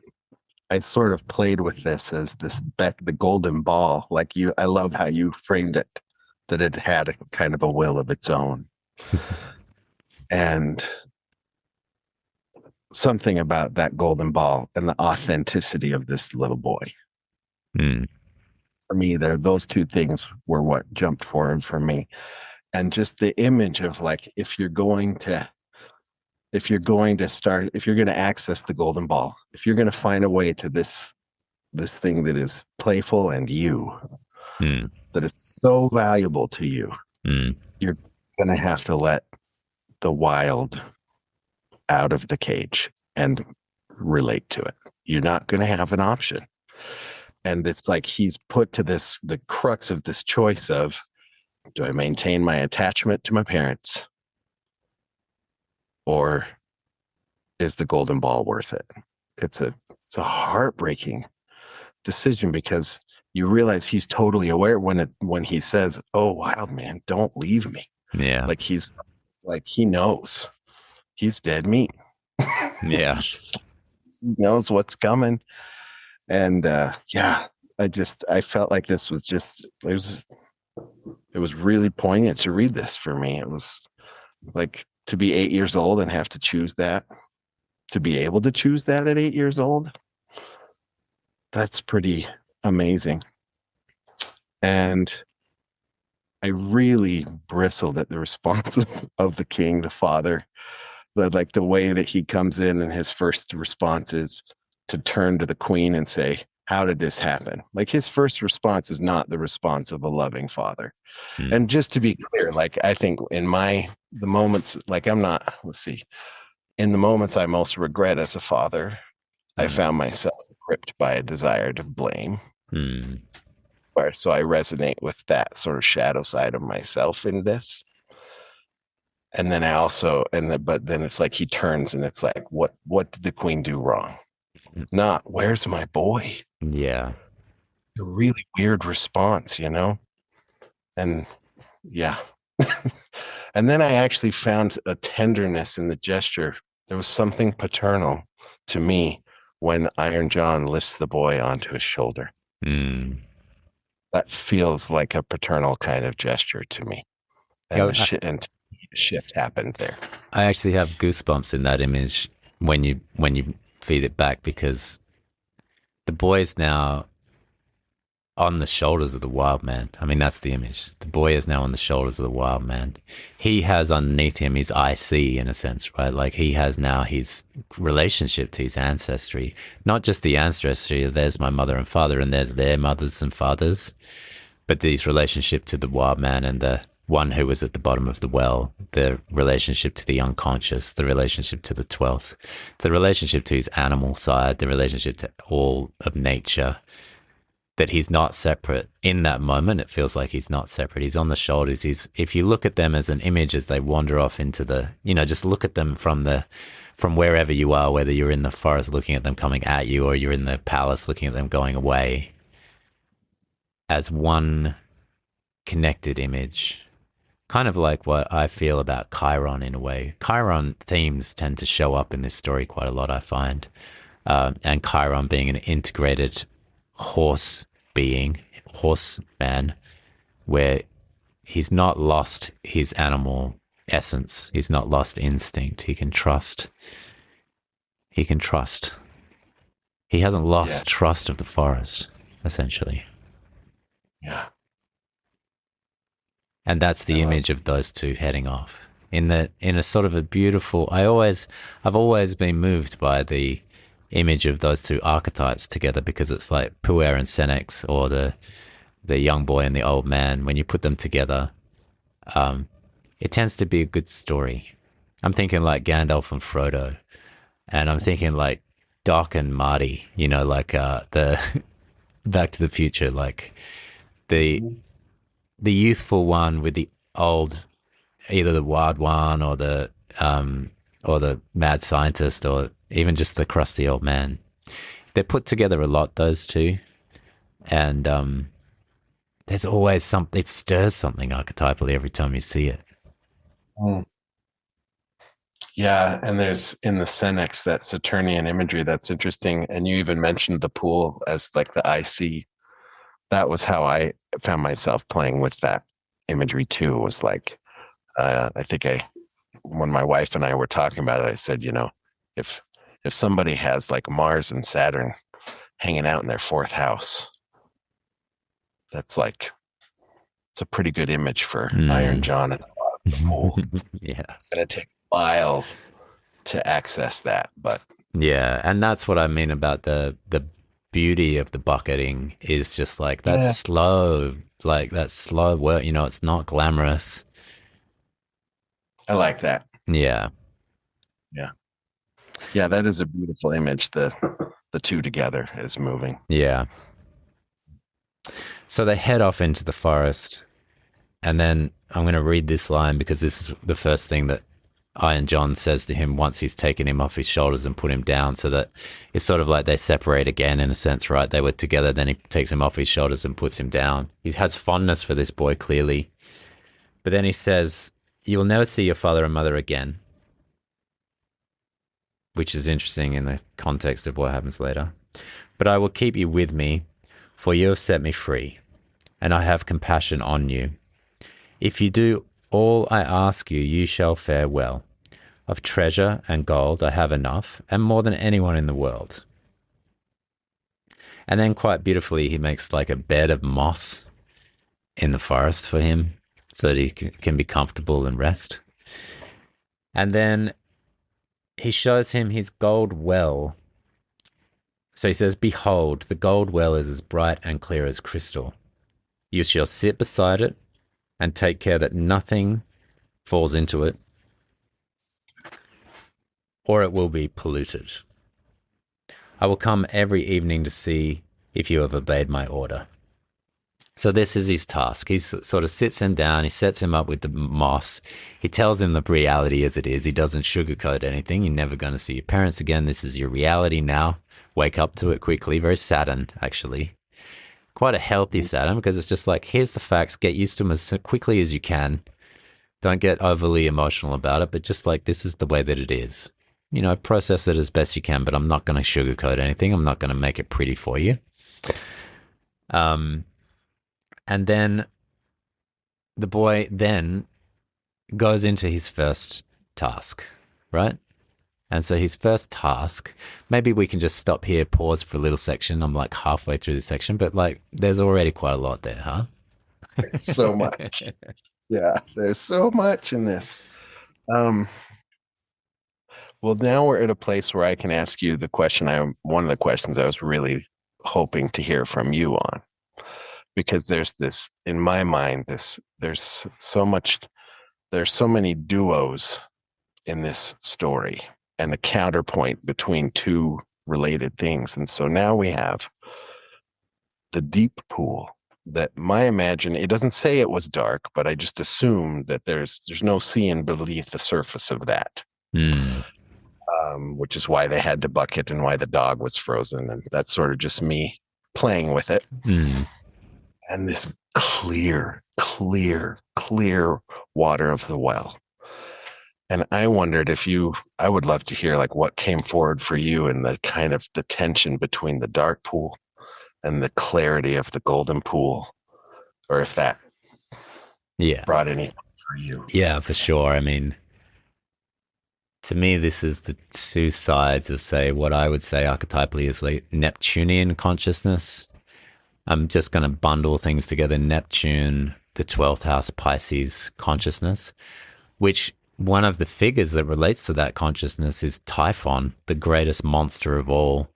sort of played with this as the golden ball, like you, I love how you framed it, that it had a kind of a will of its own. And something about that golden ball and the authenticity of this little boy. Mm. For me, those two things were what jumped forward for me. And just the image of like, if you're going to access the golden ball, if you're going to find a way to this thing that is playful and that is so valuable to you, you're going to have to let the wild out of the cage and relate to it. You're not going to have an option. And it's like he's put to the crux of this choice of, do I maintain my attachment to my parents, or is the golden ball worth it? It's a heartbreaking decision, because you realize he's totally aware when he says, "Oh, wild man, don't leave me." Yeah. Like he knows he's dead meat. Yeah. He knows what's coming. And I felt like this was just, it was really poignant to read this for me. It was like to be 8 years old and have to choose that, to be able to choose that at 8 years old. That's pretty amazing. And I really bristled at the response of the king, the father, like the way that he comes in and his first response is to turn to the queen and say, "How did this happen?" Like his first response is not the response of a loving father. And just to be clear, like I think in the moments, like in the moments I most regret as a father, I found myself gripped by a desire to blame. So I resonate with that sort of shadow side of myself in this. And then but then it's like he turns and it's like, what did the queen do wrong? Not, where's my boy? Yeah. A really weird response, And yeah. And then I actually found a tenderness in the gesture. There was something paternal to me when Iron John lifts the boy onto his shoulder. That feels like a paternal kind of gesture to me. And a shift happened there. I actually have goosebumps in that image when you feed it back, because the boy is now on the shoulders of the wild man. I mean, that's the image. The boy is now on the shoulders of the wild man. He has underneath him his IC, in a sense, right? Like he has now his relationship to his ancestry, not just the ancestry of there's my mother and father and there's their mothers and fathers, but his relationship to the wild man and the one who was at the bottom of the well, the relationship to the unconscious, the relationship to the 12th, the relationship to his animal side, the relationship to all of nature, that he's not separate. In that moment, it feels like he's not separate. He's on the shoulders. If you look at them as an image as they wander off into the, just look at them from wherever you are, whether you're in the forest looking at them coming at you or you're in the palace looking at them going away, as one connected image. Kind of like what I feel about Chiron in a way. Chiron themes tend to show up in this story quite a lot, I find. And Chiron being an integrated horseman, where he's not lost his animal essence. He's not lost instinct. He can trust. He hasn't lost trust of the forest, essentially. Yeah. And that's the image of those two heading off in a sort of a beautiful. I've always been moved by the image of those two archetypes together, because it's like Puer and Senex, or the young boy and the old man. When you put them together, it tends to be a good story. I'm thinking like Gandalf and Frodo, and I'm thinking like Doc and Marty. Like the Back to the Future, like the youthful one with the old, either the wild one or the mad scientist, or even just the crusty old man. They're put together a lot, those two, and there's always something. It stirs something archetypally every time you see it. Mm. Yeah, and there's in the Senex that Saturnian imagery that's interesting, and you even mentioned the pool as like the IC. That was how I found myself playing with that imagery too. Was like, when my wife and I were talking about it, I said, if somebody has like Mars and Saturn hanging out in their fourth house, that's like, it's a pretty good image for Iron John at the bottom of the pool. Yeah. It's going to take a while to access that, but yeah. And that's what I mean about the beauty of the bucketing, is just like slow work. It's not glamorous. I like that. Yeah. Yeah, that is a beautiful image. The two together is moving. Yeah. So they head off into the forest, and then I'm going to read this line because this is the first thing that Iron John says to him once he's taken him off his shoulders and put him down, so that it's sort of like they separate again in a sense, right? They were together, then he takes him off his shoulders and puts him down. He has fondness for this boy, clearly. But then he says, "You will never see your father and mother again," which is interesting in the context of what happens later. "But I will keep you with me, for you have set me free, and I have compassion on you. If you do all I ask you, you shall fare well. Of treasure and gold I have enough, and more than anyone in the world." And then quite beautifully, he makes like a bed of moss in the forest for him so that he can be comfortable and rest. And then he shows him his gold well. So he says, "Behold, the gold well is as bright and clear as crystal. You shall sit beside it and take care that nothing falls into it, or it will be polluted. I will come every evening to see if you have obeyed my order." So this is his task. He sort of sits him down. He sets him up with the moss. He tells him the reality as it is. He doesn't sugarcoat anything. You're never going to see your parents again. This is your reality now. Wake up to it quickly. Very Saturn, actually. Quite a healthy Saturn, because it's just like, here's the facts. Get used to them as quickly as you can. Don't get overly emotional about it, but just like, this is the way that it is. Process it as best you can, but I'm not going to sugarcoat anything. I'm not going to make it pretty for you. And then the boy then goes into his first task, right? And so his first task, maybe we can just stop here, pause for a little section. I'm like halfway through this section, but like there's already quite a lot there, huh? So much. Yeah, there's so much in this. Well, now we're at a place where I can ask you one of the questions I was really hoping to hear from you on, because there's this, in my mind, this there's so much, there's so many duos in this story and the counterpoint between two related things. And so now we have the deep pool that my imagine it doesn't say it was dark, but I just assume that there's no seeing beneath the surface of that. Mm. Which is why they had to bucket and why the dog was frozen. And that's sort of just me playing with it. Mm. And this clear water of the well. And I wondered if I would love to hear like what came forward for you and the kind of the tension between the dark pool and the clarity of the golden pool, or if that Yeah. brought anything for you. Yeah, for sure. I mean, to me, this is the two sides of, say, what I would say archetypally is like Neptunian consciousness. I'm just going to bundle things together. Neptune, the 12th house Pisces consciousness, which one of the figures that relates to that consciousness is Typhon, the greatest monster of all,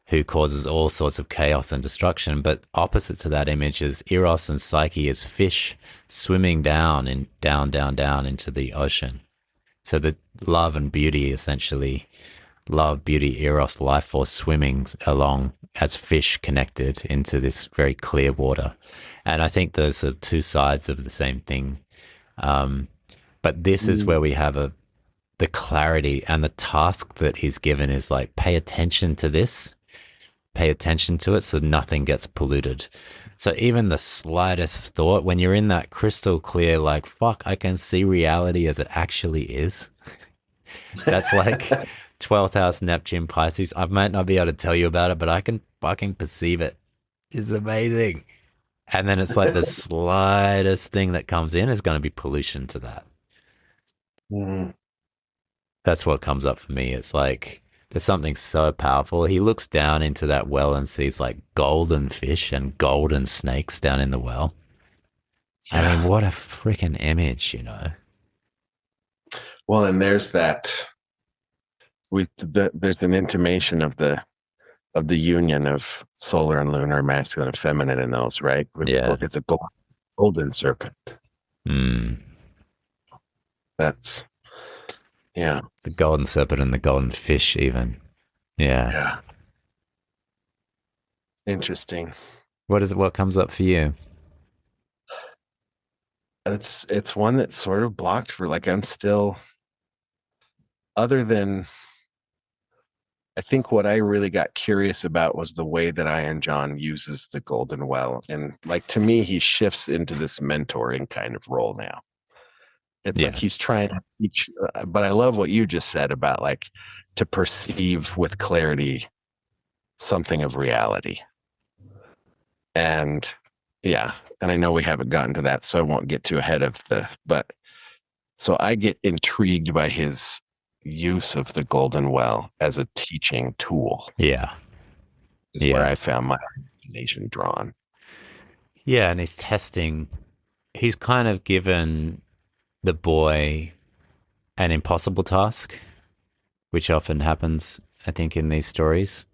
who causes all sorts of chaos and destruction. But opposite to that image is Eros and Psyche as fish swimming down into the ocean. So the love and beauty, essentially, love, beauty, Eros, life force swimming along as fish connected into this very clear water. And I think those are two sides of the same thing. But this is where we have the clarity, and the task that he's given is like, pay attention to this, pay attention to it so nothing gets polluted. So even the slightest thought, when you're in that crystal clear, like, fuck, I can see reality as it actually is. That's like 12th house Neptune Pisces. I might not be able to tell you about it, but I can fucking perceive it. It's amazing. And then it's like the slightest thing that comes in is going to be pollution to that. Mm. That's what comes up for me. It's like there's something so powerful. He looks down into that well and sees like golden fish and golden snakes down in the well. Yeah. I mean, what a freaking image, you know? Well, and there's that. There's an intimation of the union of solar and lunar, masculine and feminine in those, right? Yeah. It's a golden serpent. Mm. That's, yeah. The golden serpent and the golden fish, even. Yeah. Yeah. Interesting. What comes up for you? It's one that's sort of blocked for like I'm still, other than I think what I really got curious about was the way that Iron John uses the golden well. And like to me, he shifts into this mentoring kind of role now. It's like he's trying to teach, but I love what you just said about like to perceive with clarity something of reality. And yeah, and I know we haven't gotten to that, so I won't get too ahead of but so I get intrigued by his use of the golden well as a teaching tool. Yeah. Is where I found my imagination drawn. Yeah, and he's kind of given the boy an impossible task, which often happens, I think, in these stories.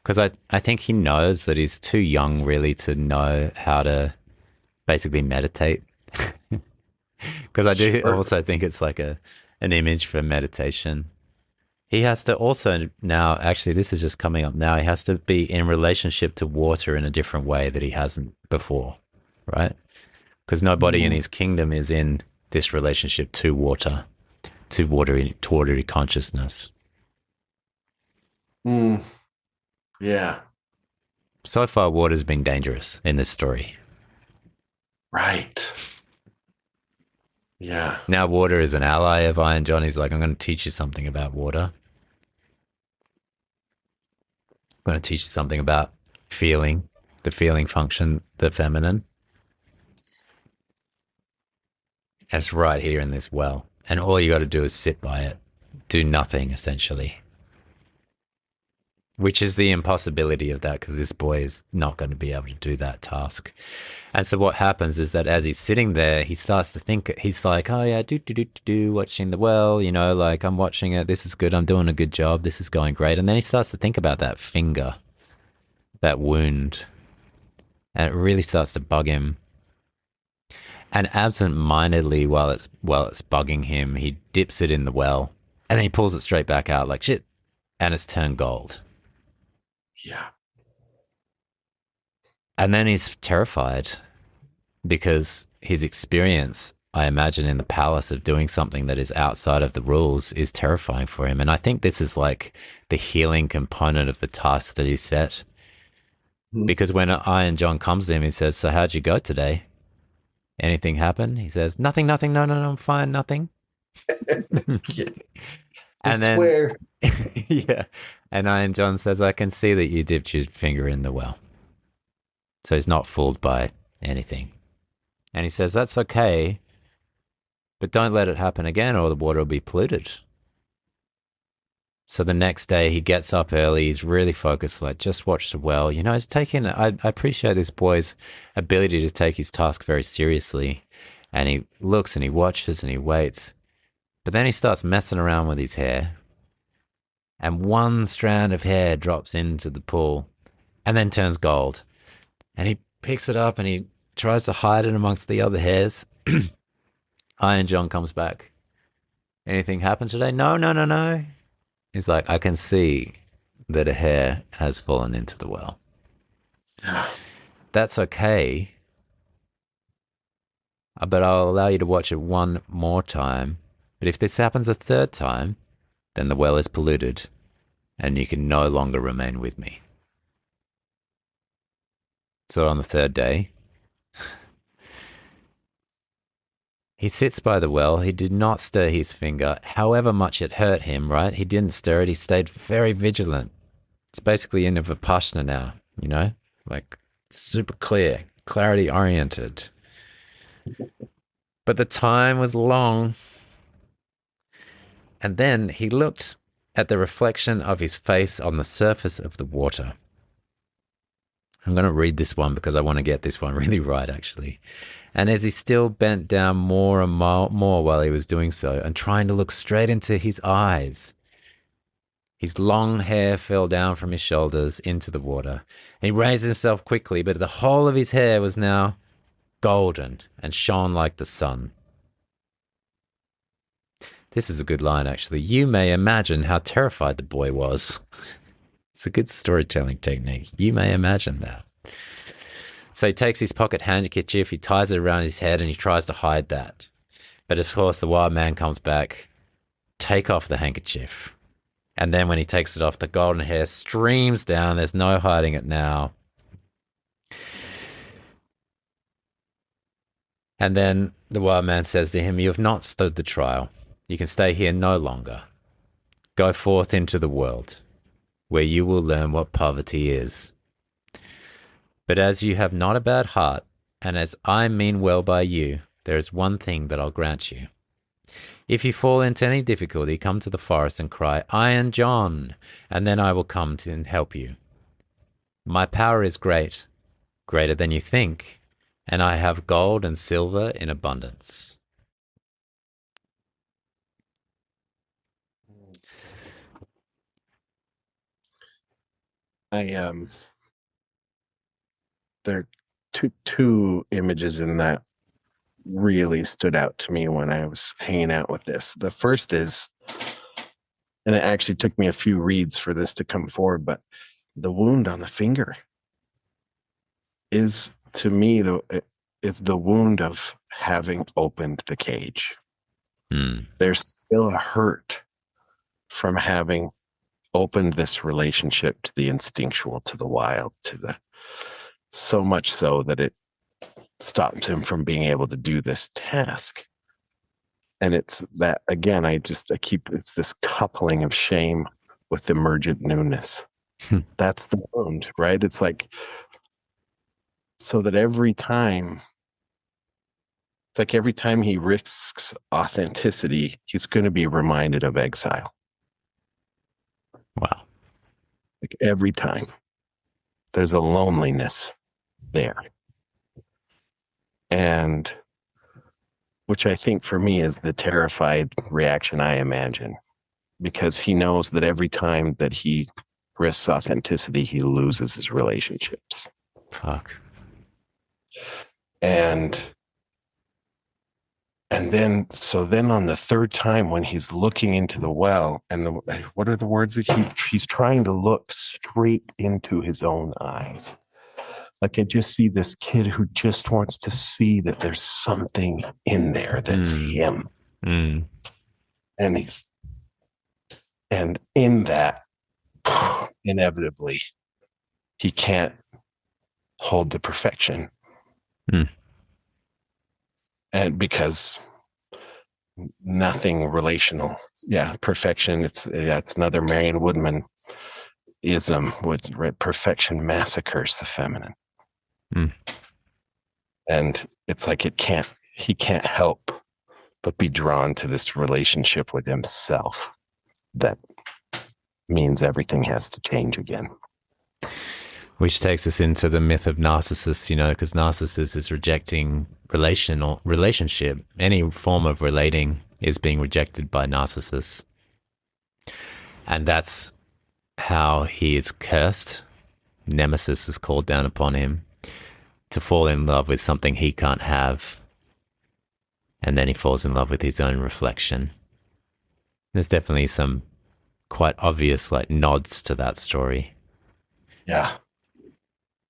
Because I think he knows that he's too young really to know how to basically meditate. Because I do also think it's like an image for meditation. He has to also now, actually, this is just coming up now, he has to be in relationship to water in a different way that he hasn't before, right? Because nobody in his kingdom is in this relationship to watery consciousness. Yeah. So far, water's been dangerous in this story. Right. Yeah. Now water is an ally of Iron John. He's like, I'm going to teach you something about water. I'm going to teach you something about feeling, the feeling function, the feminine. And it's right here in this well. And all you got to do is sit by it. Do nothing, essentially. Which is the impossibility of that, because this boy is not going to be able to do that task. And so what happens is that as he's sitting there, he starts to think, he's like, oh yeah, watching the well, you know, like I'm watching it. This is good. I'm doing a good job. This is going great. And then he starts to think about that finger, that wound. And it really starts to bug him. And absent-mindedly, while it's bugging him, he dips it in the well, and then he pulls it straight back out like shit, and it's turned gold. Yeah. And then he's terrified because his experience, I imagine, in the palace of doing something that is outside of the rules is terrifying for him. And I think this is like the healing component of the task that he set. Because when Iron John comes to him, he says, "So how'd you go today? Anything happen?" He says, "Nothing, nothing. No, no, no, I'm fine, nothing." Yeah. I And then, swear. yeah. And Iron John says, "I can see that you dipped your finger in the well." So he's not fooled by anything. And he says, "That's okay, but don't let it happen again or the water will be polluted." So the next day he gets up early. He's really focused, like, just watch the well. You know, he's taking, I appreciate this boy's ability to take his task very seriously. And he looks and he watches and he waits. But then he starts messing around with his hair. And one strand of hair drops into the pool and then turns gold. And he picks it up and he tries to hide it amongst the other hairs. Iron John comes back. "Anything happened today?" "No, no, no, no." He's like, "I can see that a hair has fallen into the well. That's okay, but I'll allow you to watch it one more time. But if this happens a third time, then the well is polluted and you can no longer remain with me." So on the third day, he sits by the well. He did not stir his finger, however much it hurt him, right? He didn't stir it. He stayed very vigilant. It's basically in a Vipassana now, you know? Like super clear, clarity oriented. But the time was long. And then he looked at the reflection of his face on the surface of the water. I'm going to read this one because I want to get this one really right, actually. And as he still bent down more and more while he was doing so and trying to look straight into his eyes, his long hair fell down from his shoulders into the water. He raised himself quickly, but the whole of his hair was now golden and shone like the sun. This is a good line, actually. You may imagine how terrified the boy was. It's a good storytelling technique. You may imagine that. So he takes his pocket handkerchief, he ties it around his head, and he tries to hide that. But of course, the wild man comes back. Take off the handkerchief. And then when he takes it off, the golden hair streams down. There's no hiding it now. And then the wild man says to him, "You have not stood the trial. You can stay here no longer. Go forth into the world, where you will learn what poverty is. But as you have not a bad heart, and as I mean well by you, there is one thing that I'll grant you. If you fall into any difficulty, come to the forest and cry, 'Iron John,' and then I will come to and help you. My power is great, greater than you think, and I have gold and silver in abundance." I there are two images in that really stood out to me when I was hanging out with this. The first is, and it actually took me a few reads for this to come forward, but the wound on the finger is, to me, is the wound of having opened the cage. There's still a hurt from having opened this relationship to the instinctual, to the wild, to the, so much so that it stops him from being able to do this task. And it's that, again, it's this coupling of shame with emergent newness. That's the wound, right? It's like, so that every time he risks authenticity, he's going to be reminded of exile. Wow. Like every time there's a loneliness there. And which I think for me is the terrified reaction I imagine, because he knows that every time that he risks authenticity, he loses his relationships. Fuck. And And then, so then on the third time, when he's looking into the well, and what are the words that he's trying to look straight into his own eyes. Like I just see this kid who just wants to see that there's something in there that's Mm. him. Mm. And and in that, inevitably, he can't hold the perfection. Mm. And because nothing relational. Yeah, perfection. It's another Marion Woodman ism with right, perfection massacres the feminine. Mm. And it's like he can't help but be drawn to this relationship with himself that means everything has to change again. Which takes us into the myth of Narcissus, because Narcissus is rejecting relationship. Any form of relating is being rejected by Narcissus. And that's how he is cursed. Nemesis is called down upon him to fall in love with something he can't have. And then he falls in love with his own reflection. There's definitely some quite obvious nods to that story. Yeah.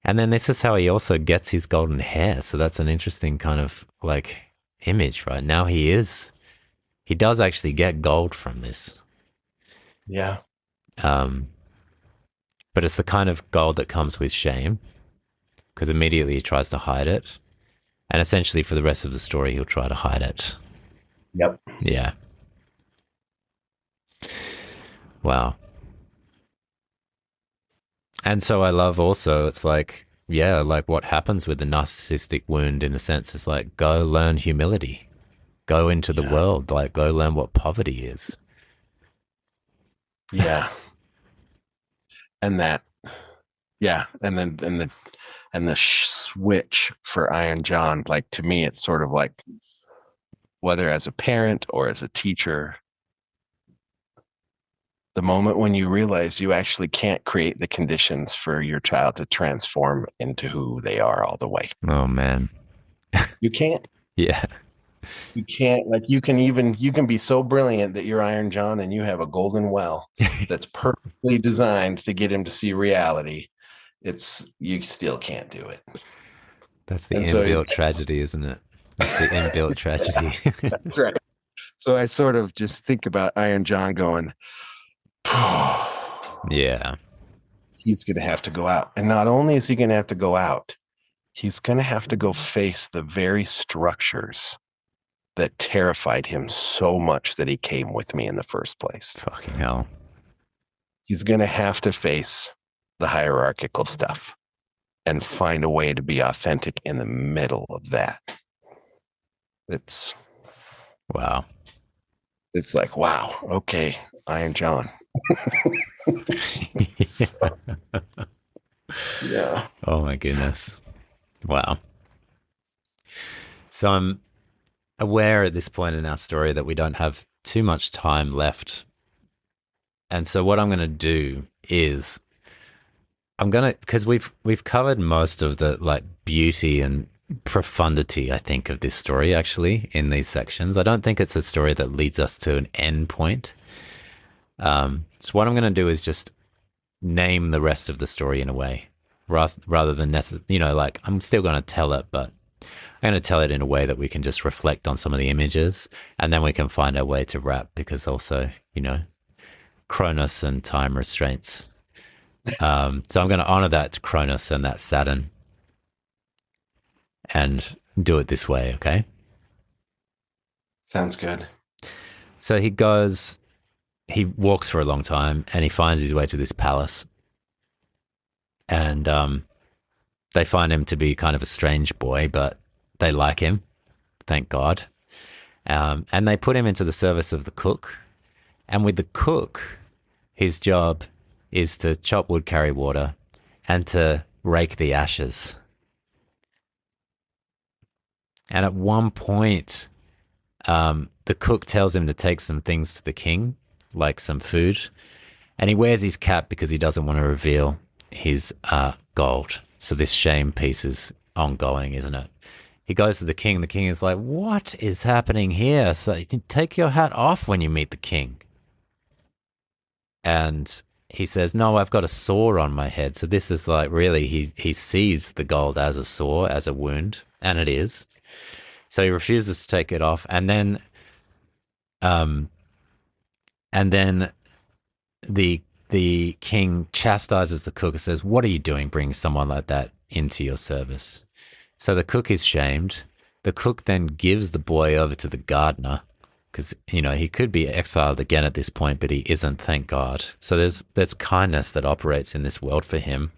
And then this is how he also gets his golden hair. So that's an interesting kind of image, right? Now he does actually get gold from this. Yeah. Um, but it's the kind of gold that comes with shame because immediately he tries to hide it. And essentially for the rest of the story, he'll try to hide it. Yep. Yeah. Wow. And so I love also, it's what happens with the narcissistic wound in a sense is go learn humility, go into the Yeah. world, go learn what poverty is. Yeah. And that, yeah. And the switch for Iron John, like to me, it's sort of like whether as a parent or as a teacher, the moment when you realize you actually can't create the conditions for your child to transform into who they are all the way. Oh man. You can't. Yeah. You can't, like, you can be so brilliant that you're Iron John and you have a golden well that's perfectly designed to get him to see reality. You still can't do it. That's the And so inbuilt tragedy, isn't it? That's the inbuilt tragedy. that's right. So I sort of just think about Iron John going, Yeah. he's going to have to go out. And not only is he going to have to go out, he's going to have to go face the very structures that terrified him so much that he came with me in the first place. Fucking hell. He's going to have to face the hierarchical stuff and find a way to be authentic in the middle of that. It's Wow. It's like, wow, okay, Iron John. So, yeah. Oh my goodness. Wow. So I'm aware at this point in our story that we don't have too much time left. And so what I'm going to do is because we've covered most of the beauty and profundity, I think, of this story actually in these sections. I don't think it's a story that leads us to an end point. So what I'm going to do is just name the rest of the story in a way, rather than I'm still going to tell it, but I'm going to tell it in a way that we can just reflect on some of the images, and then we can find our way to wrap, because also, Cronus and time restraints. So I'm going to honor that Cronus and that Saturn and do it this way, okay? Sounds good. So he walks for a long time and he finds his way to this palace. And they find him to be kind of a strange boy, but they like him, thank God. And they put him into the service of the cook. And with the cook, his job is to chop wood, carry water, and to rake the ashes. And at one point, the cook tells him to take some things to the king, like some food. And he wears his cap because he doesn't want to reveal his gold. So this shame piece is ongoing, isn't it? he goes to the king. The king is like, what is happening here? So you take your hat off when you meet the king. And he says, no, I've got a sore on my head. So this is like really, he sees the gold as a sore, as a wound, and it is. So he refuses to take it off. Um, and then the king chastises the cook and says, what are you doing bringing someone like that into your service? So the cook is shamed. The cook then gives the boy over to the gardener because, he could be exiled again at this point, but he isn't, thank God. So there's kindness that operates in this world for him.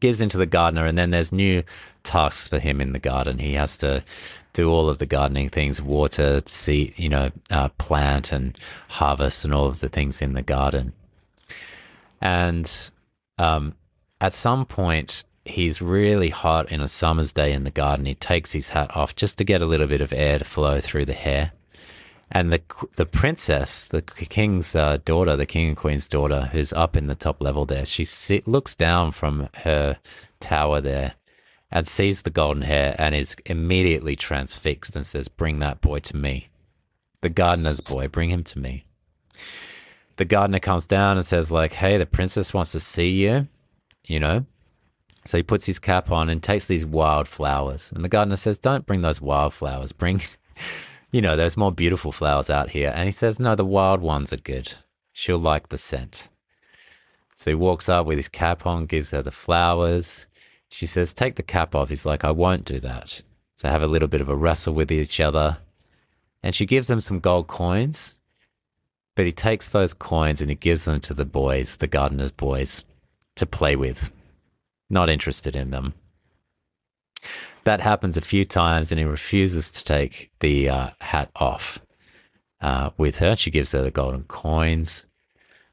Gives into the gardener, and then there's new tasks for him in the garden. He has to do all of the gardening things, water, seed, plant and harvest and all of the things in the garden. And at some point, he's really hot in a summer's day in the garden. He takes his hat off just to get a little bit of air to flow through the hair. And the princess, the king's daughter, the king and queen's daughter, who's up in the top level there, she looks down from her tower there and sees the golden hair and is immediately transfixed and says, bring that boy to me. The gardener's boy, bring him to me. The gardener comes down and says, like, hey, the princess wants to see you, So he puts his cap on and takes these wild flowers. And the gardener says, don't bring those wild flowers. Bring, there's more beautiful flowers out here. And he says, no, the wild ones are good. She'll like the scent. So he walks up with his cap on, gives her the flowers. She says, take the cap off. He's like, I won't do that. So have a little bit of a wrestle with each other. And she gives him some gold coins. But he takes those coins and he gives them to the boys, the gardener's boys, to play with. Not interested in them. That happens a few times and he refuses to take the hat off with her. She gives her the golden coins.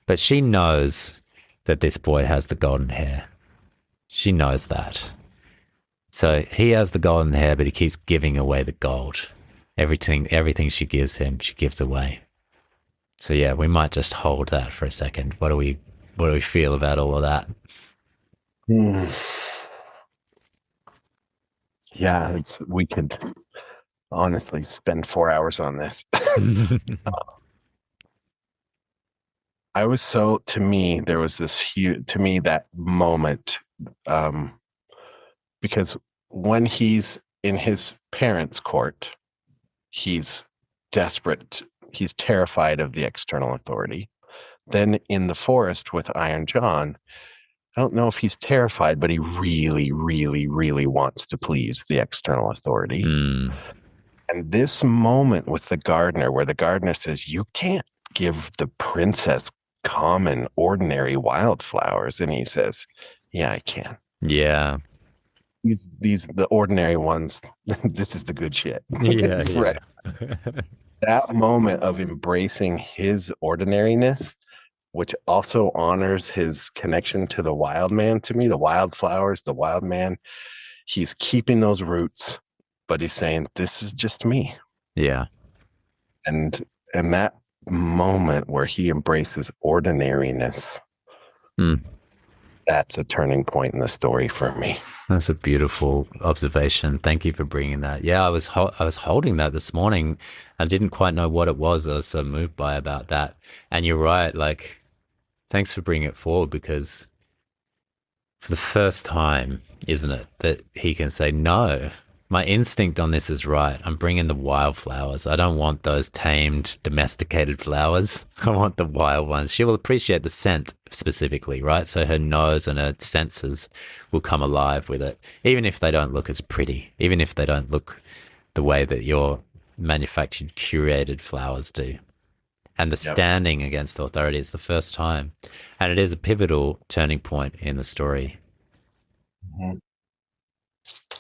But she knows that this boy has the golden hair. She knows that. So he has the golden hair, but he keeps giving away the gold. Everything she gives him, she gives away. So yeah, we might just hold that for a second. What do we feel about all of that? Yeah, we could honestly spend 4 hours on this. To me, there was this huge, to me, that moment, because when he's in his parents' court, he's desperate. He's terrified of the external authority. Then in the forest with Iron John, I don't know if he's terrified, but he really, really, really wants to please the external authority. And this moment with the gardener, where the gardener says, you can't give the princess common, ordinary wildflowers. And he says, yeah, I can. Yeah. The ordinary ones, this is the good shit. Yeah. Right. That moment of embracing his ordinariness, which also honors his connection to the wild man, to me, the wildflowers, the wild man, he's keeping those roots, but he's saying, this is just me. Yeah. And that moment where he embraces ordinariness, that's a turning point in the story for me. That's a beautiful observation. Thank you for bringing that. Yeah, I was holding that this morning. I didn't quite know what it was. I was so moved by about that. And you're right. Like, thanks for bringing it forward, because for the first time, isn't it, that he can say, no, my instinct on this is right. I'm bringing the wildflowers. I don't want those tamed, domesticated flowers. I want the wild ones. She will appreciate the scent specifically, right? So her nose and her senses will come alive with it, even if they don't look as pretty, even if they don't look the way that your manufactured, curated flowers do. And the standing against authority is the first time. And it is a pivotal turning point in the story. Mm-hmm.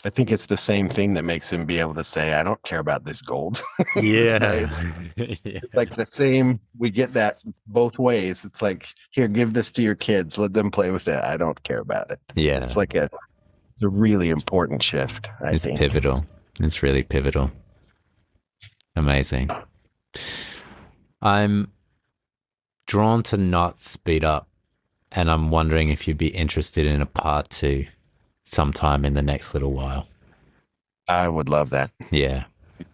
I think it's the same thing that makes him be able to say, I don't care about this gold. Yeah. Yeah. Like the same, we get that both ways. It's like, here, give this to your kids. Let them play with it. I don't care about it. Yeah. It's like it's a really important shift, I think. It's pivotal. It's really pivotal. Amazing. I'm drawn to not speed up, and I'm wondering if you'd be interested in a part 2 sometime in the next little while. I would love that. Yeah. Yeah.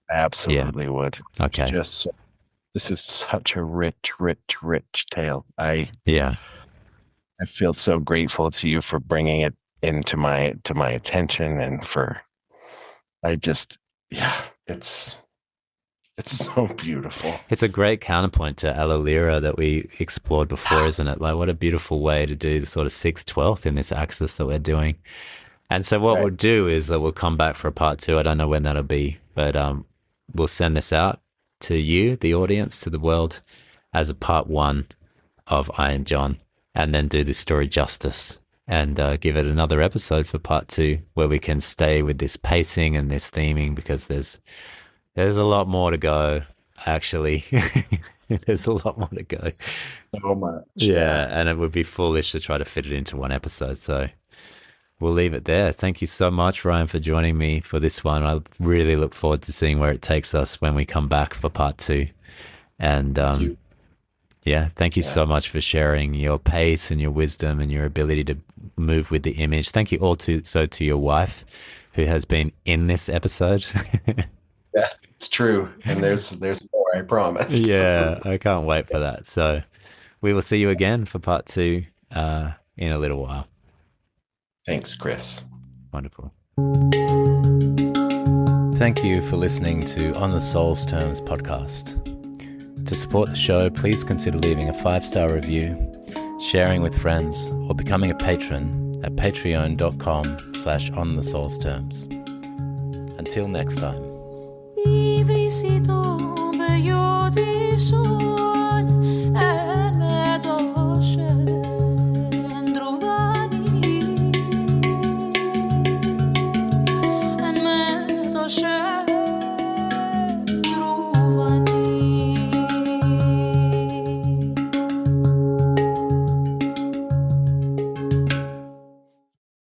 Absolutely would. It's Okay. just this is such a rich, rich, rich tale. Yeah. I feel so grateful to you for bringing it into my attention and for I just yeah, it's so beautiful. It's a great counterpoint to Allerleirauh that we explored before, isn't it? Like, what a beautiful way to do the sort of 6/12 in this axis that we're doing. And so what Right. we'll do is that we'll come back for a part two. I don't know when that'll be, but we'll send this out to you, the audience, to the world, as a part one of Iron John, and then do this story justice and give it another episode for part two, where we can stay with this pacing and this theming, because there's a lot more to go, actually. There's a lot more to go. So much. Yeah, Yeah. and it would be foolish to try to fit it into one episode. So we'll leave it there. Thank you so much, Ryan, for joining me for this one. I really look forward to seeing where it takes us when we come back for part two. And Thank you. yeah, thank you Yeah. so much for sharing your pace and your wisdom and your ability to move with the image. Thank you to your wife, who has been in this episode. Yeah. It's true. And there's more, I promise. Yeah, I can't wait for that. So we will see you again for part two in a little while. Thanks, Chris. Wonderful. Thank you for listening to On the Soul's Terms podcast. To support the show, please consider leaving a 5-star review, sharing with friends, or becoming a patron at patreon.com/On the Soul's Terms. Until next time.